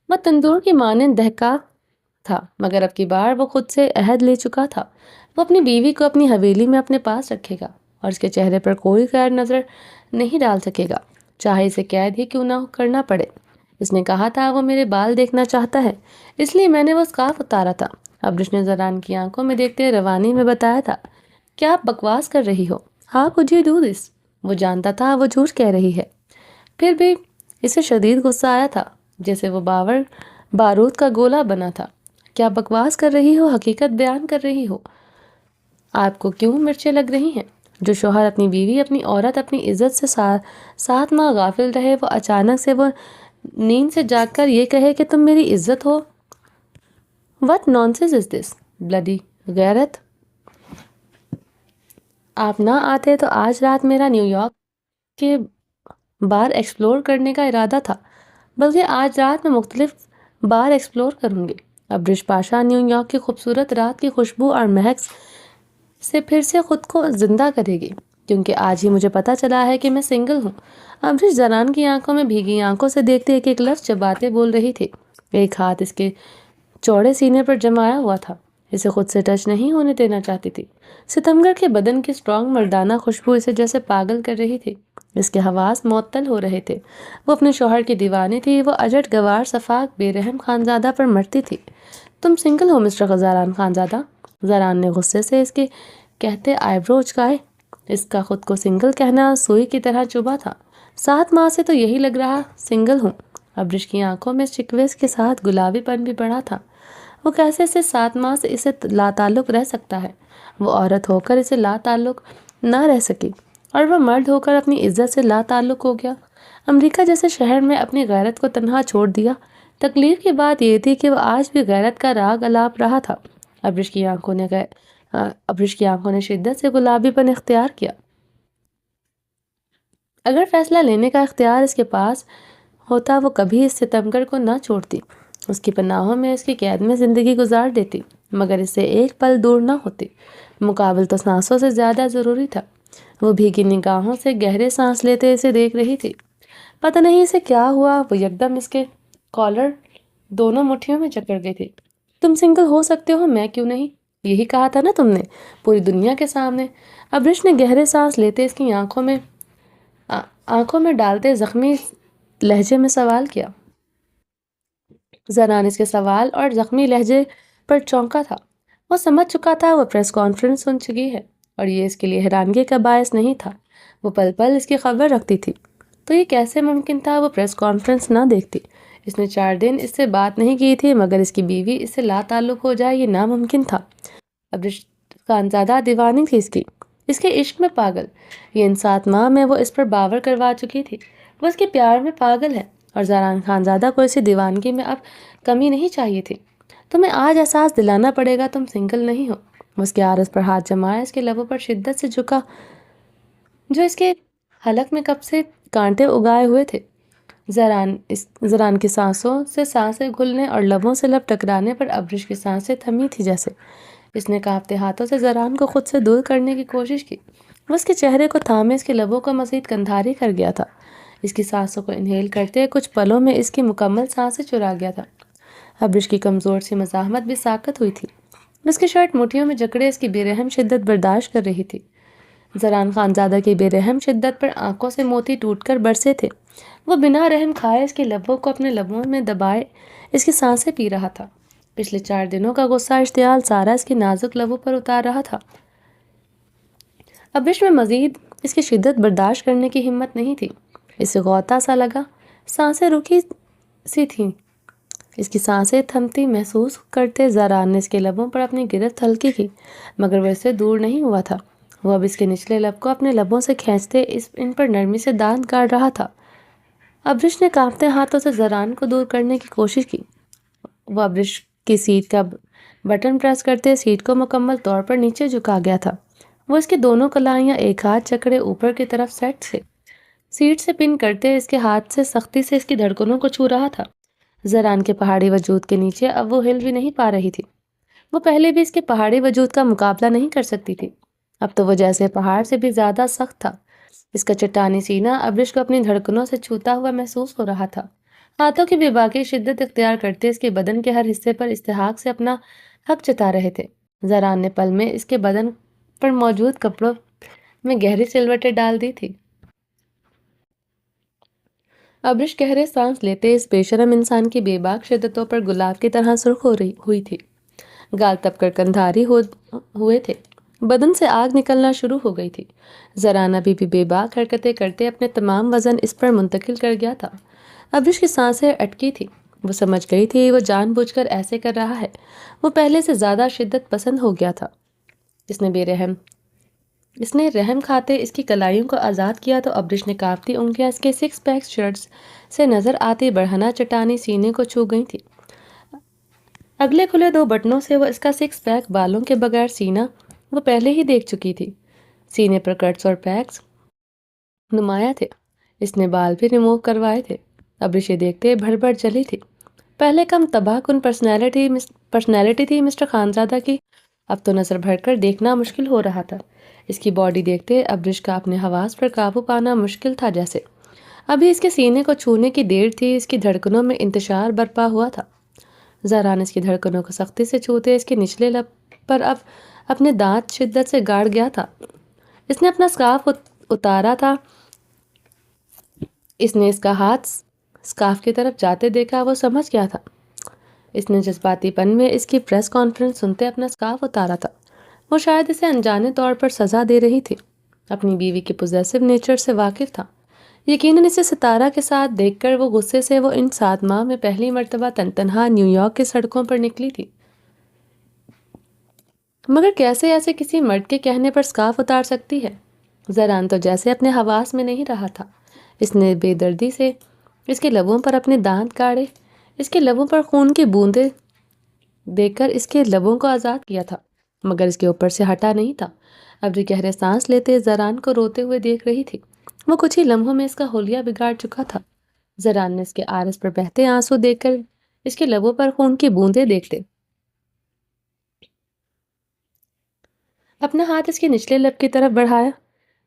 وہ تندور کی مانند دہکا تھا، مگر اب کی بار وہ خود سے عہد لے چکا تھا، وہ اپنی بیوی کو اپنی حویلی میں اپنے پاس رکھے گا اور اس کے چہرے پر کوئی غیر نظر نہیں ڈال سکے گا، چاہے اسے قید ہی کیوں نہ کرنا پڑے۔ اس نے کہا تھا وہ میرے بال دیکھنا چاہتا ہے، اس لیے میں نے وہ اسکارف اتارا تھا۔ ابرش نے زران کی آنکھوں میں دیکھتے روانی میں بتایا تھا، کیا آپ بکواس کر رہی ہو؟ ہاں could you do this؟ وہ جانتا تھا وہ جھوٹ کہہ رہی ہے، پھر بھی اسے شدید غصہ آیا تھا، جیسے وہ بارود کا گولہ بنا تھا۔ کیا بکواس کر رہی ہو؟ حقیقت بیان کر رہی ہو۔ آپ کو کیوں مرچیں لگ رہی ہیں؟ جو شوہر اپنی بیوی، اپنی عورت، اپنی عزت سے 7 ماہ غافل رہے، وہ اچانک سے وہ نیند سے جاگ کر یہ کہے کہ تم میری عزت ہو۔ What nonsense is this؟ Bloody غیرت! آپ نہ آتے تو آج رات میرا نیو یارک کے بار ایکسپلور کرنے کا ارادہ تھا، بلکہ آج رات میں مختلف بار ایکسپلور کروں گی۔ ابرش پاشا نیو یارک کی خوبصورت رات کی خوشبو اور مہک سے پھر سے خود کو زندہ کرے گی، کیونکہ آج ہی مجھے پتا چلا ہے کہ میں سنگل ہوں۔ ابرش زران کی آنکھوں میں بھیگی آنکھوں سے دیکھتے ایک ایک لفظ چباتے بول رہی تھی۔ ایک ہاتھ اس کے چوڑے سینے پر جمایا ہوا تھا، اسے خود سے ٹچ نہیں ہونے دینا چاہتی تھی۔ ستمگڑھ کے بدن کی اسٹرانگ مردانہ خوشبو اسے جیسے پاگل کر رہی تھی، اس کے حواس معطل ہو رہے تھے۔ وہ اپنے شوہر کی دیوانی تھی، وہ اجٹ گوار سفاک بے رحم خانزادہ پر مرتی تھی۔ تم سنگل ہو مسٹر زران خانزادہ؟ زران نے غصے سے اس کے کہتے آئی برو اچکائے۔ اس کا خود کو سنگل کہنا سوئی کی طرح چبھا تھا۔ 7 ماہ سے تو یہی لگ رہا سنگل ہوں۔ ابرش کی آنکھوں میں شکوے کے ساتھ گلابی پن بھی بڑھا تھا۔ وہ کیسے 7 ماہ سے اسے لا تعلق رہ سکتا ہے؟ وہ عورت ہو کر اسے لا تعلق نہ رہ سکی، اور وہ مرد ہو کر اپنی عزت سے لا تعلق ہو گیا۔ امریکہ جیسے شہر میں اپنی غیرت کو تنہا چھوڑ دیا۔ تکلیف کی بات یہ تھی کہ وہ آج بھی غیرت کا راگ الاپ رہا تھا۔ ابرش کی آنکھوں نے شدت سے گلابی پن اختیار کیا۔ اگر فیصلہ لینے کا اختیار اس کے پاس ہوتا وہ کبھی اس ستمگڑھ کو نہ چھوڑتی، اس کی پناہوں میں، اس کی قید میں زندگی گزار دیتی، مگر اس سے ایک پل دور نہ ہوتی۔ مقابل تو سانسوں سے زیادہ ضروری تھا۔ وہ بھیگی نگاہوں سے گہرے سانس لیتے اسے دیکھ رہی تھی۔ پتہ نہیں اسے کیا ہوا، وہ یکدم اس کے کالر دونوں مٹھیوں میں جکڑ گئی تھی۔ تم سنگل ہو سکتے ہو، میں کیوں نہیں؟ یہی کہا تھا نا تم نے، پوری دنیا کے سامنے۔ ابرش نے گہرے سانس لیتے اس کی آنکھوں میں ڈالتے زخمی لہجے میں سوال کیا۔ زران اس کے سوال اور زخمی لہجے پر چونکا تھا۔ وہ سمجھ چکا تھا وہ پریس کانفرنس سن چکی ہے، اور یہ اس کے لیے حیرانگی کا باعث نہیں تھا۔ وہ پل پل اس کی خبر رکھتی تھی، تو یہ کیسے ممکن تھا وہ پریس کانفرنس نہ دیکھتی؟ اس نے 4 دن اس سے بات نہیں کی تھی، مگر اس کی بیوی اس سے لا تعلق ہو جائے یہ ناممکن تھا۔ ابرش خانزادہ دیوانی تھی اس کے عشق میں پاگل۔ یہ ان 7 ماہ میں وہ اس پر باور کروا چکی تھی، وہ اس کے پیار میں پاگل ہے، اور زران خانزادہ کو اسی دیوانگی میں اب کمی نہیں چاہیے تھی۔ تمہیں آج احساس دلانا پڑے گا تم سنگل نہیں ہو۔ وہ اس کے عارض پر ہاتھ جمائے اس کے لبوں پر شدت سے جھکا، جو اس کے حلق میں کب سے کانٹے اگائے ہوئے تھے۔ زران کی سانسوں سے سانسیں گھلنے اور لبوں سے لب ٹکرانے پر ابرش کی سانسیں تھمی تھی جیسے۔ اس نے کانپتے ہاتھوں سے زران کو خود سے دور کرنے کی کوشش کی۔ وہ اس کے چہرے کو تھامے اس کے لبوں کو مزید کندھاری کر گیا تھا۔ اس کی سانسوں کو انہیل کرتے کچھ پلوں میں اس کی مکمل سانسیں چرا گیا تھا۔ ابرش کی کمزور سی مزاحمت بھی ساکت ہوئی تھی۔ اس کی شرٹ مٹھیوں میں جکڑے اس کی بے رحم شدت برداشت کر رہی تھی۔ زران خانزادہ کی بے رحم شدت پر آنکھوں سے موتی ٹوٹ کر برسے تھے۔ وہ بنا رحم کھائے اس کے لبوں کو اپنے لبوں میں دبائے اس کی سانسیں پی رہا تھا۔ پچھلے 4 دنوں کا غصہ اشتعال سارا اس کی نازک لبوں پر اتار رہا تھا۔ ابرش میں مزید اس کی شدت برداشت کرنے کی ہمت نہیں تھی۔ اسے غوطہ سا لگا، سانسیں رکی سی تھیں، اس کی سانسیں تھمتی محسوس کرتے زران نے اس کے لبوں پر اپنی گرفت ہلکی کی، مگر وہ اس سے دور نہیں ہوا تھا۔ وہ اب اس کے نچلے لب کو اپنے لبوں سے کھینچتے ان پر نرمی سے دانت گاڑ رہا تھا۔ ابرش نے کانپتے ہاتھوں سے زران کو دور کرنے کی کوشش کی۔ وہ ابرش کی سیٹ کا بٹن پریس کرتے سیٹ کو مکمل طور پر نیچے جھکا گیا تھا۔ وہ اس کی دونوں کلائیاں ایک ہاتھ جکڑے اوپر کی طرف سیٹ سے سیٹ سے پن کرتے اس کے ہاتھ سے سختی سے اس کی دھڑکنوں کو چھو رہا تھا۔ زران کے پہاڑی وجود کے نیچے اب وہ ہل بھی نہیں پا رہی تھی۔ وہ پہلے بھی اس کے پہاڑی وجود کا مقابلہ نہیں کر سکتی تھی، اب تو وہ جیسے پہاڑ سے بھی زیادہ سخت تھا۔ اس کا چٹانی سینہ ابرش کو اپنی دھڑکنوں سے چھوتا ہوا محسوس ہو رہا تھا۔ ہاتھوں کی بے باکی شدت اختیار کرتے اس کے بدن کے ہر حصے پر استحقاق سے اپنا حق جتا رہے تھے۔ زران نے پل میں اس کے بدن پر موجود کپڑوں میں گہری سلوٹیں ڈال دی تھی۔ ابرش گہرے سانس لیتے اس بے شرم انسان کی بے باک شدتوں پر گلاب کی طرح سرخ ہوئی تھی۔ گال تپ کر کندھاری ہوئے تھے، بدن سے آگ نکلنا شروع ہو گئی تھی۔ زران ابھی بھی بے باک حرکتیں کرتے اپنے تمام وزن اس پر منتقل کر گیا تھا۔ ابرش کی سانسیں اٹکی تھی۔ وہ سمجھ گئی تھی وہ جان بوجھ کر ایسے کر رہا ہے۔ وہ پہلے سے زیادہ شدت پسند ہو گیا تھا۔ اس نے رحم کھاتے اس کی کلائیوں کو آزاد کیا تو ابرش نے کانپتی انگلیاں اس کے سکس پیک شرٹس سے نظر آتی بڑھنا چٹانی سینے کو چھو گئی تھی۔ اگلے کھلے 2 بٹنوں سے وہ اس کا سکس پیک بالوں کے بغیر سینہ وہ پہلے ہی دیکھ چکی تھی۔ سینے پر کٹس اور پیکس نمایاں تھے۔ اس نے بال بھی ریموو کروائے تھے۔ ابرش دیکھتے بھڑ بھڑ چلی تھی۔ پہلے کم تباہ کن پرسنالٹی تھی مسٹر خانزادہ کی، اب تو نظر بھر کر دیکھنا مشکل ہو رہا تھا۔ اس کی باڈی دیکھتے ابرش کا اپنے حواس پر قابو پانا مشکل تھا، جیسے ابھی اس کے سینے کو چھونے کی دیر تھی۔ اس کی دھڑکنوں میں انتشار برپا ہوا تھا۔ زران اس کی دھڑکنوں کو سختی سے چھوتے اس کے نچلے لب پر اب اپنے دانت شدت سے گاڑ گیا تھا۔ اس نے اپنا سکارف اتارا تھا۔ اس نے اس کا ہاتھ سکارف کی طرف جاتے دیکھا، وہ سمجھ گیا تھا۔ اس نے جذباتی پن میں اس کی پریس کانفرنس سنتے اپنا سکارف اتارا تھا۔ وہ شاید اسے انجانے طور پر سزا دے رہی تھی۔ اپنی بیوی کے پوزیسو نیچر سے واقف تھا۔ یقیناً اسے ستارہ کے ساتھ دیکھ کر وہ غصے سے وہ ان 7 ماہ میں پہلی مرتبہ تنہا نیو یارک کی سڑکوں پر نکلی تھی۔ مگر کیسے ایسے کسی مرد کے کہنے پر سکارف اتار سکتی ہے؟ زران تو جیسے اپنے حواس میں نہیں رہا تھا۔ اس نے بے دردی سے اس کے لبوں پر اپنے دانت گاڑے، اس کے لبوں پر خون کی بوندیں دیکھ کر اس کے لبوں کو آزاد کیا تھا، مگر اس کے اوپر سے ہٹا نہیں تھا۔ ابری گہرے سانس لیتے زران کو روتے ہوئے دیکھ رہی تھی۔ وہ کچھ ہی لمحوں میں اس کا حلیہ بگاڑ چکا تھا۔ زران نے اس کے آرس پر بہتے آنسو دیکھ کر اس کے لبوں پر خون کی بوندیں دیکھتے اپنا ہاتھ اس کے نچلے لب کی طرف بڑھایا۔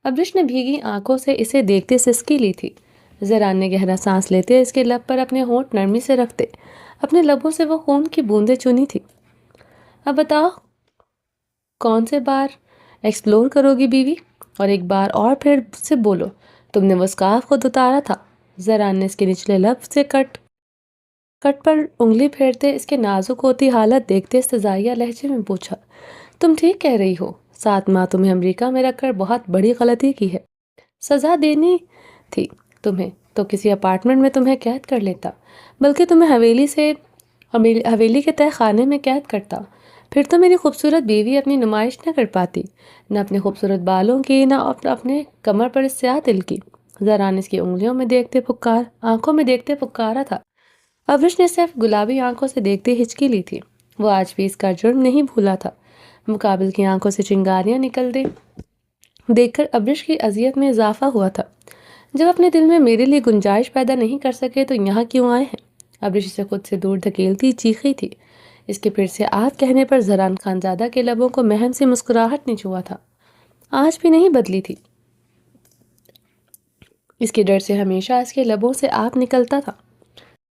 ابرش نے بھیگی آنکھوں سے اسے دیکھتے سسکی لی تھی۔ زران نے گہرا سانس لیتے اس کے لب پر اپنے ہونٹ نرمی سے رکھتے اپنے لبوں سے وہ خون کی بوندیں چنی تھی۔ اب بتاؤ کون سے بار ایکسپلور کرو گی بیوی؟ اور ایک بار اور پھر سے بولو، تم نے وہ سکارف خود اتارا تھا؟ زران نے اس کے نچلے لب سے کٹ پر انگلی پھیرتے اس کے نازک ہوتی حالت دیکھتے استزائیہ لہجے میں پوچھا، تم ٹھیک کہہ رہی ہو؟ 7 ماہ تمہیں امریکہ میں رکھ کر بہت بڑی غلطی کی ہے۔ سزا دینی تھی تمہیں تو کسی اپارٹمنٹ میں تمہیں قید کر لیتا، بلکہ تمہیں حویلی کے تہہ خانے میں قید کرتا۔ پھر تو میری خوبصورت بیوی اپنی نمائش نہ کر پاتی، نہ اپنے خوبصورت بالوں کی، نہ اپنے کمر پر اس سیاہ دل کی۔ زران اس کی آنکھوں میں دیکھتے پکارا تھا۔ ابرش نے صرف گلابی آنکھوں سے دیکھتے ہچکی لی تھی۔ وہ آج بھی اس کا جرم نہیں بھولا تھا۔ مقابل کی آنکھوں سے چنگاریاں نکلتے دیکھ کر ابرش کی اذیت میں اضافہ ہوا تھا۔ جب اپنے دل میں میرے لیے گنجائش پیدا نہیں کر سکے تو یہاں کیوں آئے ہیں؟ ابرش اسے خود سے دور دھکیلتی چیخی تھی۔ اس کے پھر سے آپ کہنے پر زران خانزادہ کے لبوں کو مہم سی مسکراہٹ نے چھوا تھا۔ آج بھی نہیں بدلی تھی۔ اس کے ڈر سے ہمیشہ اس کے لبوں سے آپ نکلتا تھا۔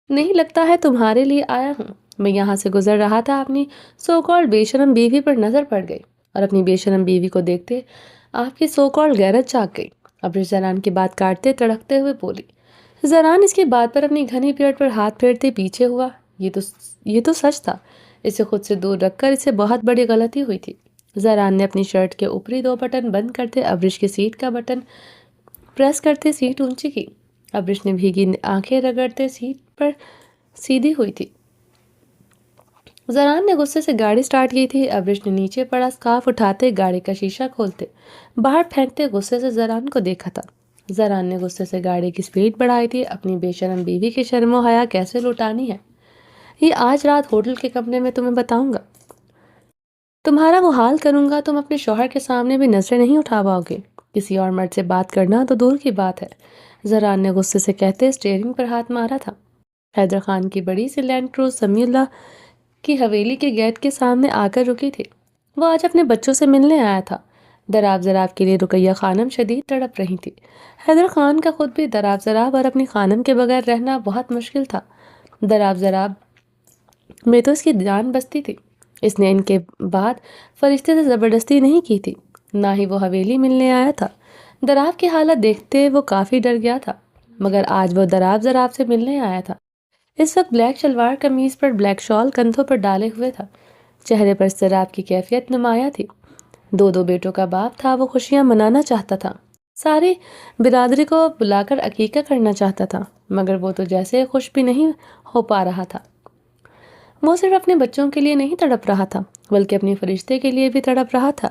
نہیں لگتا ہے تمہارے لیے آیا ہوں۔ میں یہاں سے گزر رہا تھا، اپنی سو کالڈ بے شرم بیوی پر نظر پڑ گئی اور اپنی بے شرم بیوی کو دیکھتے آپ کی سو کالڈ غیرت جاگ گئی۔ ابرش زران کی بات کاٹتے تڑکتے ہوئے بولی۔ زران اس کی بات پر اپنی گھنی پیٹ پر ہاتھ پھیرتے پیچھے ہوا۔ یہ تو سچ تھا۔ اسے خود سے دور رکھ کر اسے بہت بڑی غلطی ہوئی تھی۔ زران نے اپنی شرٹ کے اوپری 2 بٹن بند کرتے ابرش کی سیٹ کا بٹن پریس کرتے سیٹ اونچی کی۔ ابرش نے بھیگی آنکھیں رگڑتے سیٹ پر سیدھی ہوئی تھی۔ زران نے غصے سے گاڑی سٹارٹ کی تھی۔ ابرش نے نیچے پڑا سکارف اٹھاتے گاڑی کا شیشہ کھولتے باہر پھینکتے غصے سے زران کو دیکھا تھا۔ زران نے غصے سے گاڑی کی سپیڈ بڑھائی تھی۔ اپنی بے شرم بیوی کی شرم و حیا کیسے لوٹانی ہے، یہ آج رات ہوٹل کے کمرے میں تمہیں بتاؤں گا۔ تمہارا وہ حال کروں گا، تم اپنے شوہر کے سامنے بھی نظریں نہیں اٹھا پاؤ گے۔ کسی اور مرد سے بات کرنا تو دور کی بات ہے۔ زران نے غصے سے کہتے اسٹیئرنگ پر ہاتھ مارا تھا۔ حیدر خان کی بڑی سی لینڈ کروز سمیع اللہ کی حویلی کے گیٹ کے سامنے آ کر رکی تھی۔ وہ آج اپنے بچوں سے ملنے آیا تھا۔ دراب زراب کے لیے رقیہ خانم شدید تڑپ رہی تھی۔ حیدر خان کا خود بھی دراب زراب اور اپنی خانم کے بغیر رہنا بہت مشکل تھا۔ دراب زراب میں تو اس کی جان بستی تھی۔ اس نے ان کے بعد فرشتے سے زبردستی نہیں کی تھی، نہ ہی وہ حویلی ملنے آیا تھا۔ دراف کی حالت دیکھتے وہ کافی ڈر گیا تھا، مگر آج وہ دراف زراف سے ملنے آیا تھا۔ اس وقت بلیک شلوار قمیض پر بلیک شال کندھوں پر ڈالے ہوئے تھا، چہرے پر اضطراب کی کیفیت نمایاں تھی۔ دو بیٹوں کا باپ تھا، وہ خوشیاں منانا چاہتا تھا، ساری برادری کو بلا کر عقیقہ کرنا چاہتا تھا، مگر وہ تو جیسے خوش بھی نہیں ہو پا رہا تھا۔ وہ صرف اپنے بچوں کے لیے نہیں تڑپ رہا تھا، بلکہ اپنے فرشتے کے لیے بھی تڑپ رہا تھا۔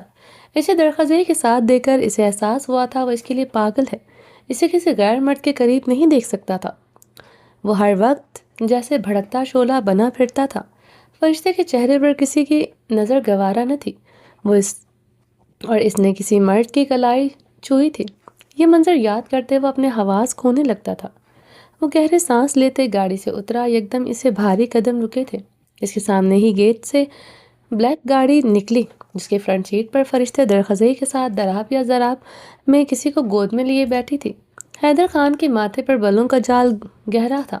اسے درخزائی کے ساتھ دے کر اسے احساس ہوا تھا وہ اس کے لیے پاگل ہے، اسے کسی غیر مرد کے قریب نہیں دیکھ سکتا تھا۔ وہ ہر وقت جیسے بھڑکتا شعلہ بنا پھرتا تھا۔ فرشتے کے چہرے پر کسی کی نظر گوارا نہ تھی، اس نے کسی مرد کی کلائی چھوئی تھی۔ یہ منظر یاد کرتے وہ اپنے حواس کھونے لگتا تھا۔ وہ گہرے سانس لیتے گاڑی سے اترا، یکدم اسے بھاری قدم رکے تھے۔ اس کے سامنے ہی گیٹ سے بلیک گاڑی نکلی، جس کے فرنٹ سیٹ پر فرشتے درخزائی کے ساتھ دراف یا زراف میں کسی کو گود میں لیے بیٹھی تھی۔ حیدر خان کے ماتھے پر بالوں کا جال گہرا تھا،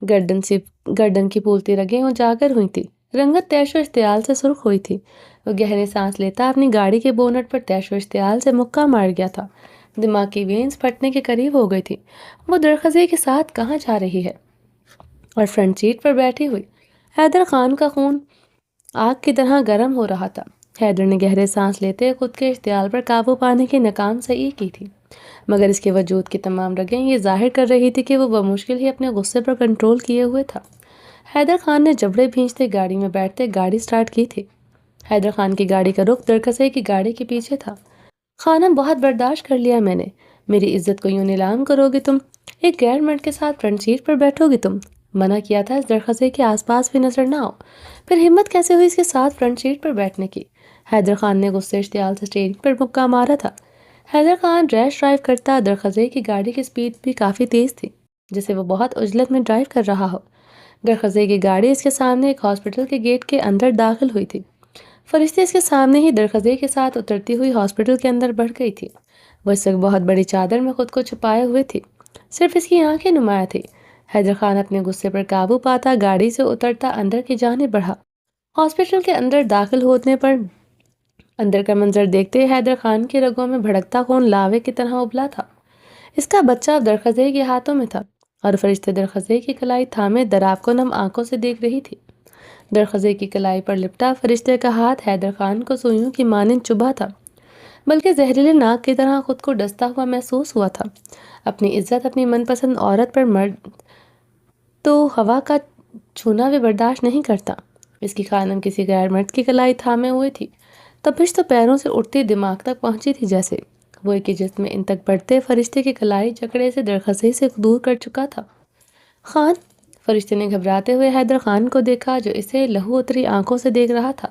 گردن کی پھولتی رگیں اجاگر ہوئی تھی، رنگت تیش و اشتعال سے سرخ ہوئی تھی۔ وہ گہرے سانس لیتا اپنی گاڑی کے بونٹ پر تیش و اشتعال سے مکہ مار گیا تھا۔ دماغ کی وینز پھٹنے کے قریب ہو گئی تھی۔ وہ درخزائی کے ساتھ کہاں جا رہی ہے؟ اور فرنٹ سیٹ پر بیٹھی ہوئی حیدر خان کا خون آگ کی طرح گرم ہو رہا تھا۔ حیدر نے گہرے سانس لیتے خود کے اشتعال پر قابو پانے کی ناکام سعی کی تھی، مگر اس کے وجود کی تمام رگیں یہ ظاہر کر رہی تھی کہ وہ بمشکل ہی اپنے غصے پر کنٹرول کیے ہوئے تھا۔ حیدر خان نے جبڑے بھینچتے گاڑی میں بیٹھتے گاڑی سٹارٹ کی تھی۔ حیدر خان کی گاڑی کا رخ درخزائی کی گاڑی کے پیچھے تھا۔ خانم، بہت برداشت کر لیا میں نے، میری عزت کو یوں نیلام کرو گے تم؟ ایک غیر مرد کے ساتھ فرنٹ سیٹ پر بیٹھو گی تم؟ منع کیا تھا اس درخزائی کے آس پاس بھی نظر نہ آؤ، پھر ہمت کیسے ہوئی اس کے ساتھ فرنٹ سیٹ پر بیٹھنے کی؟ حیدر خان نے غصے اشتعال سے اسٹیئرنگ پر مکہ مارا تھا۔ حیدر خان ریش ڈرائیو کرتا، درخزائی کی گاڑی کی سپیڈ بھی کافی تیز تھی، جسے وہ بہت عجلت میں ڈرائیو کر رہا ہو۔ درخزائی کی گاڑی اس کے سامنے ایک ہاسپٹل کے گیٹ کے اندر داخل ہوئی تھی۔ فرشتے اس کے سامنے ہی درخزائی کے ساتھ اترتی ہوئی ہاسپٹل کے اندر بڑھ گئی تھی۔ وہ اس وقت بہت بڑی چادر میں خود کو چھپائے ہوئے تھی، صرف اس کی آنکھیں نمایاں تھی۔ حیدر خان اپنے غصے پر قابو پاتا گاڑی سے اترتا اندر کی جانب بڑھا۔ ہاسپٹل کے اندر داخل ہونے پر اندر کا منظر دیکھتے حیدر خان کی رگوں میں بھڑکتا خون لاوے کی طرح ابلا تھا۔ اس کا بچہ اب درخزائی کے ہاتھوں میں تھا، اور فرشتے درخزائی کی کلائی تھامے دراف کو نم آنکھوں سے دیکھ رہی تھی۔ درخزائی کی کلائی پر لپٹا فرشتے کا ہاتھ حیدر خان کو سوئیوں کی مانند چبھا تھا، بلکہ زہریلے ناک کی طرح خود کو ڈستا ہوا محسوس ہوا تھا۔ اپنی عزت اپنی من پسند عورت پر مرد تو ہوا کا چھونا بھی برداشت نہیں کرتا۔ اس کی خانم کسی غیر مرد کی کلائی تھامے ہوئی تھی، تپش تو پیروں سے اٹھتی دماغ تک پہنچی تھی، جیسے وہ ایک جسم میں ان تک بڑھتے فرشتے کی کلائی جکڑے سے درخزائی سے دور کر چکا تھا۔ خان، فرشتے نے گھبراتے ہوئے حیدر خان کو دیکھا جو اسے لہو اتری آنکھوں سے دیکھ رہا تھا۔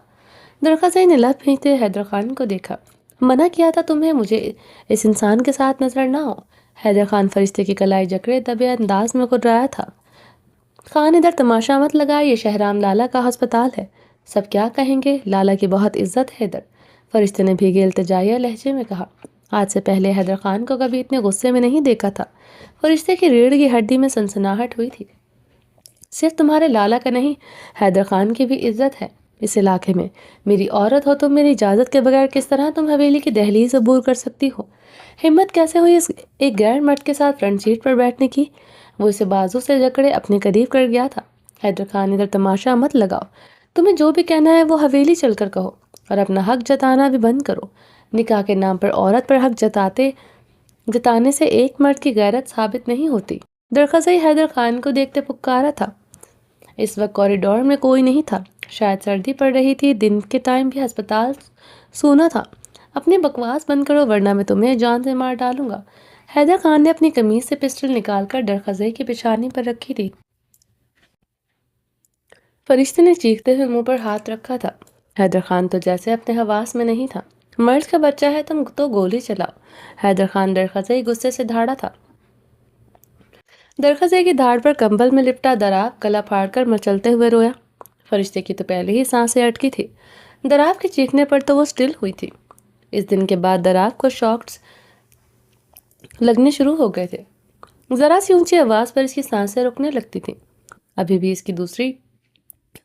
درخزائی نے لب بھینچتے حیدر خان کو دیکھا۔ منع کیا تھا تمہیں مجھے اس انسان کے ساتھ نظر نہ ہو۔ حیدر خان فرشتے کی کلائی جکڑے دبے انداز میں گھبرایا تھا۔ خان، ادھر تماشا مت لگا، یہ شہرام لالا کا ہسپتال ہے، سب کیا کہیں گے؟ لالا کی بہت عزت ہے ادھر، فرشتے نے بھیگے التجائیہ لہجے میں کہا۔ آج سے پہلے حیدر خان کو کبھی اتنے غصے میں نہیں دیکھا تھا۔ فرشتے کی ریڑھ کی ہڈی میں سنسناہٹ ہوئی تھی۔ صرف تمہارے لالا کا نہیں، حیدر خان کی بھی عزت ہے اس علاقے میں۔ میری عورت ہو تم، میری اجازت کے بغیر کس طرح تم حویلی کی دہلیز عبور کر سکتی ہو؟ ہمت کیسے ہوئی اس ایک غیر مرد کے ساتھ فرنٹ سیٹ پر بیٹھنے کی؟ وہ اسے بازو سے جکڑے اپنے قریب کر گیا تھا۔ حیدر خان، ادھر تماشا مت لگاؤ، تمہیں جو بھی کہنا ہے وہ حویلی چل کر کہو، اور اپنا حق جتانا بھی بند کرو۔ نکاح کے نام پر عورت پر حق جتانے سے ایک مرد کی غیرت ثابت نہیں ہوتی۔ درخزائی حیدر خان کو دیکھتے پکارا تھا۔ اس وقت کوریڈور میں کوئی نہیں تھا، شاید سردی پڑ رہی تھی، دن کے ٹائم بھی ہسپتال سونا تھا۔ اپنی بکواس بند کرو ورنہ میں تمہیں جان سے مار ڈالوں گا۔ حیدر خان نے اپنی قمیض سے پسٹل نکال کر درخزائی کی پیشانی پر رکھی تھی۔ فرشتے نے چیختے ہوئے منہ پر ہاتھ رکھا تھا۔ حیدر خان تو جیسے اپنے حواس میں نہیں تھا۔ مرد کا بچہ ہے تم تو گولی چلاؤ۔ حیدر خان درخزائی غصے سے دھاڑا تھا۔ درخزائی کی دھاڑ پر کمبل میں لپٹا دراف گلا پھاڑ کر مچلتے ہوئے رویا۔ فرشتے کی تو پہلے ہی سانسیں اٹکی تھی۔ دراف کے چیخنے پر تو وہ سٹل ہوئی تھی۔ اس دن کے بعد دراف کو شاکس لگنے شروع ہو گئے تھے۔ ذرا سی اونچی آواز پر اس کی سانسیں رکنے لگتی تھیں۔ ابھی بھی اس کی دوسری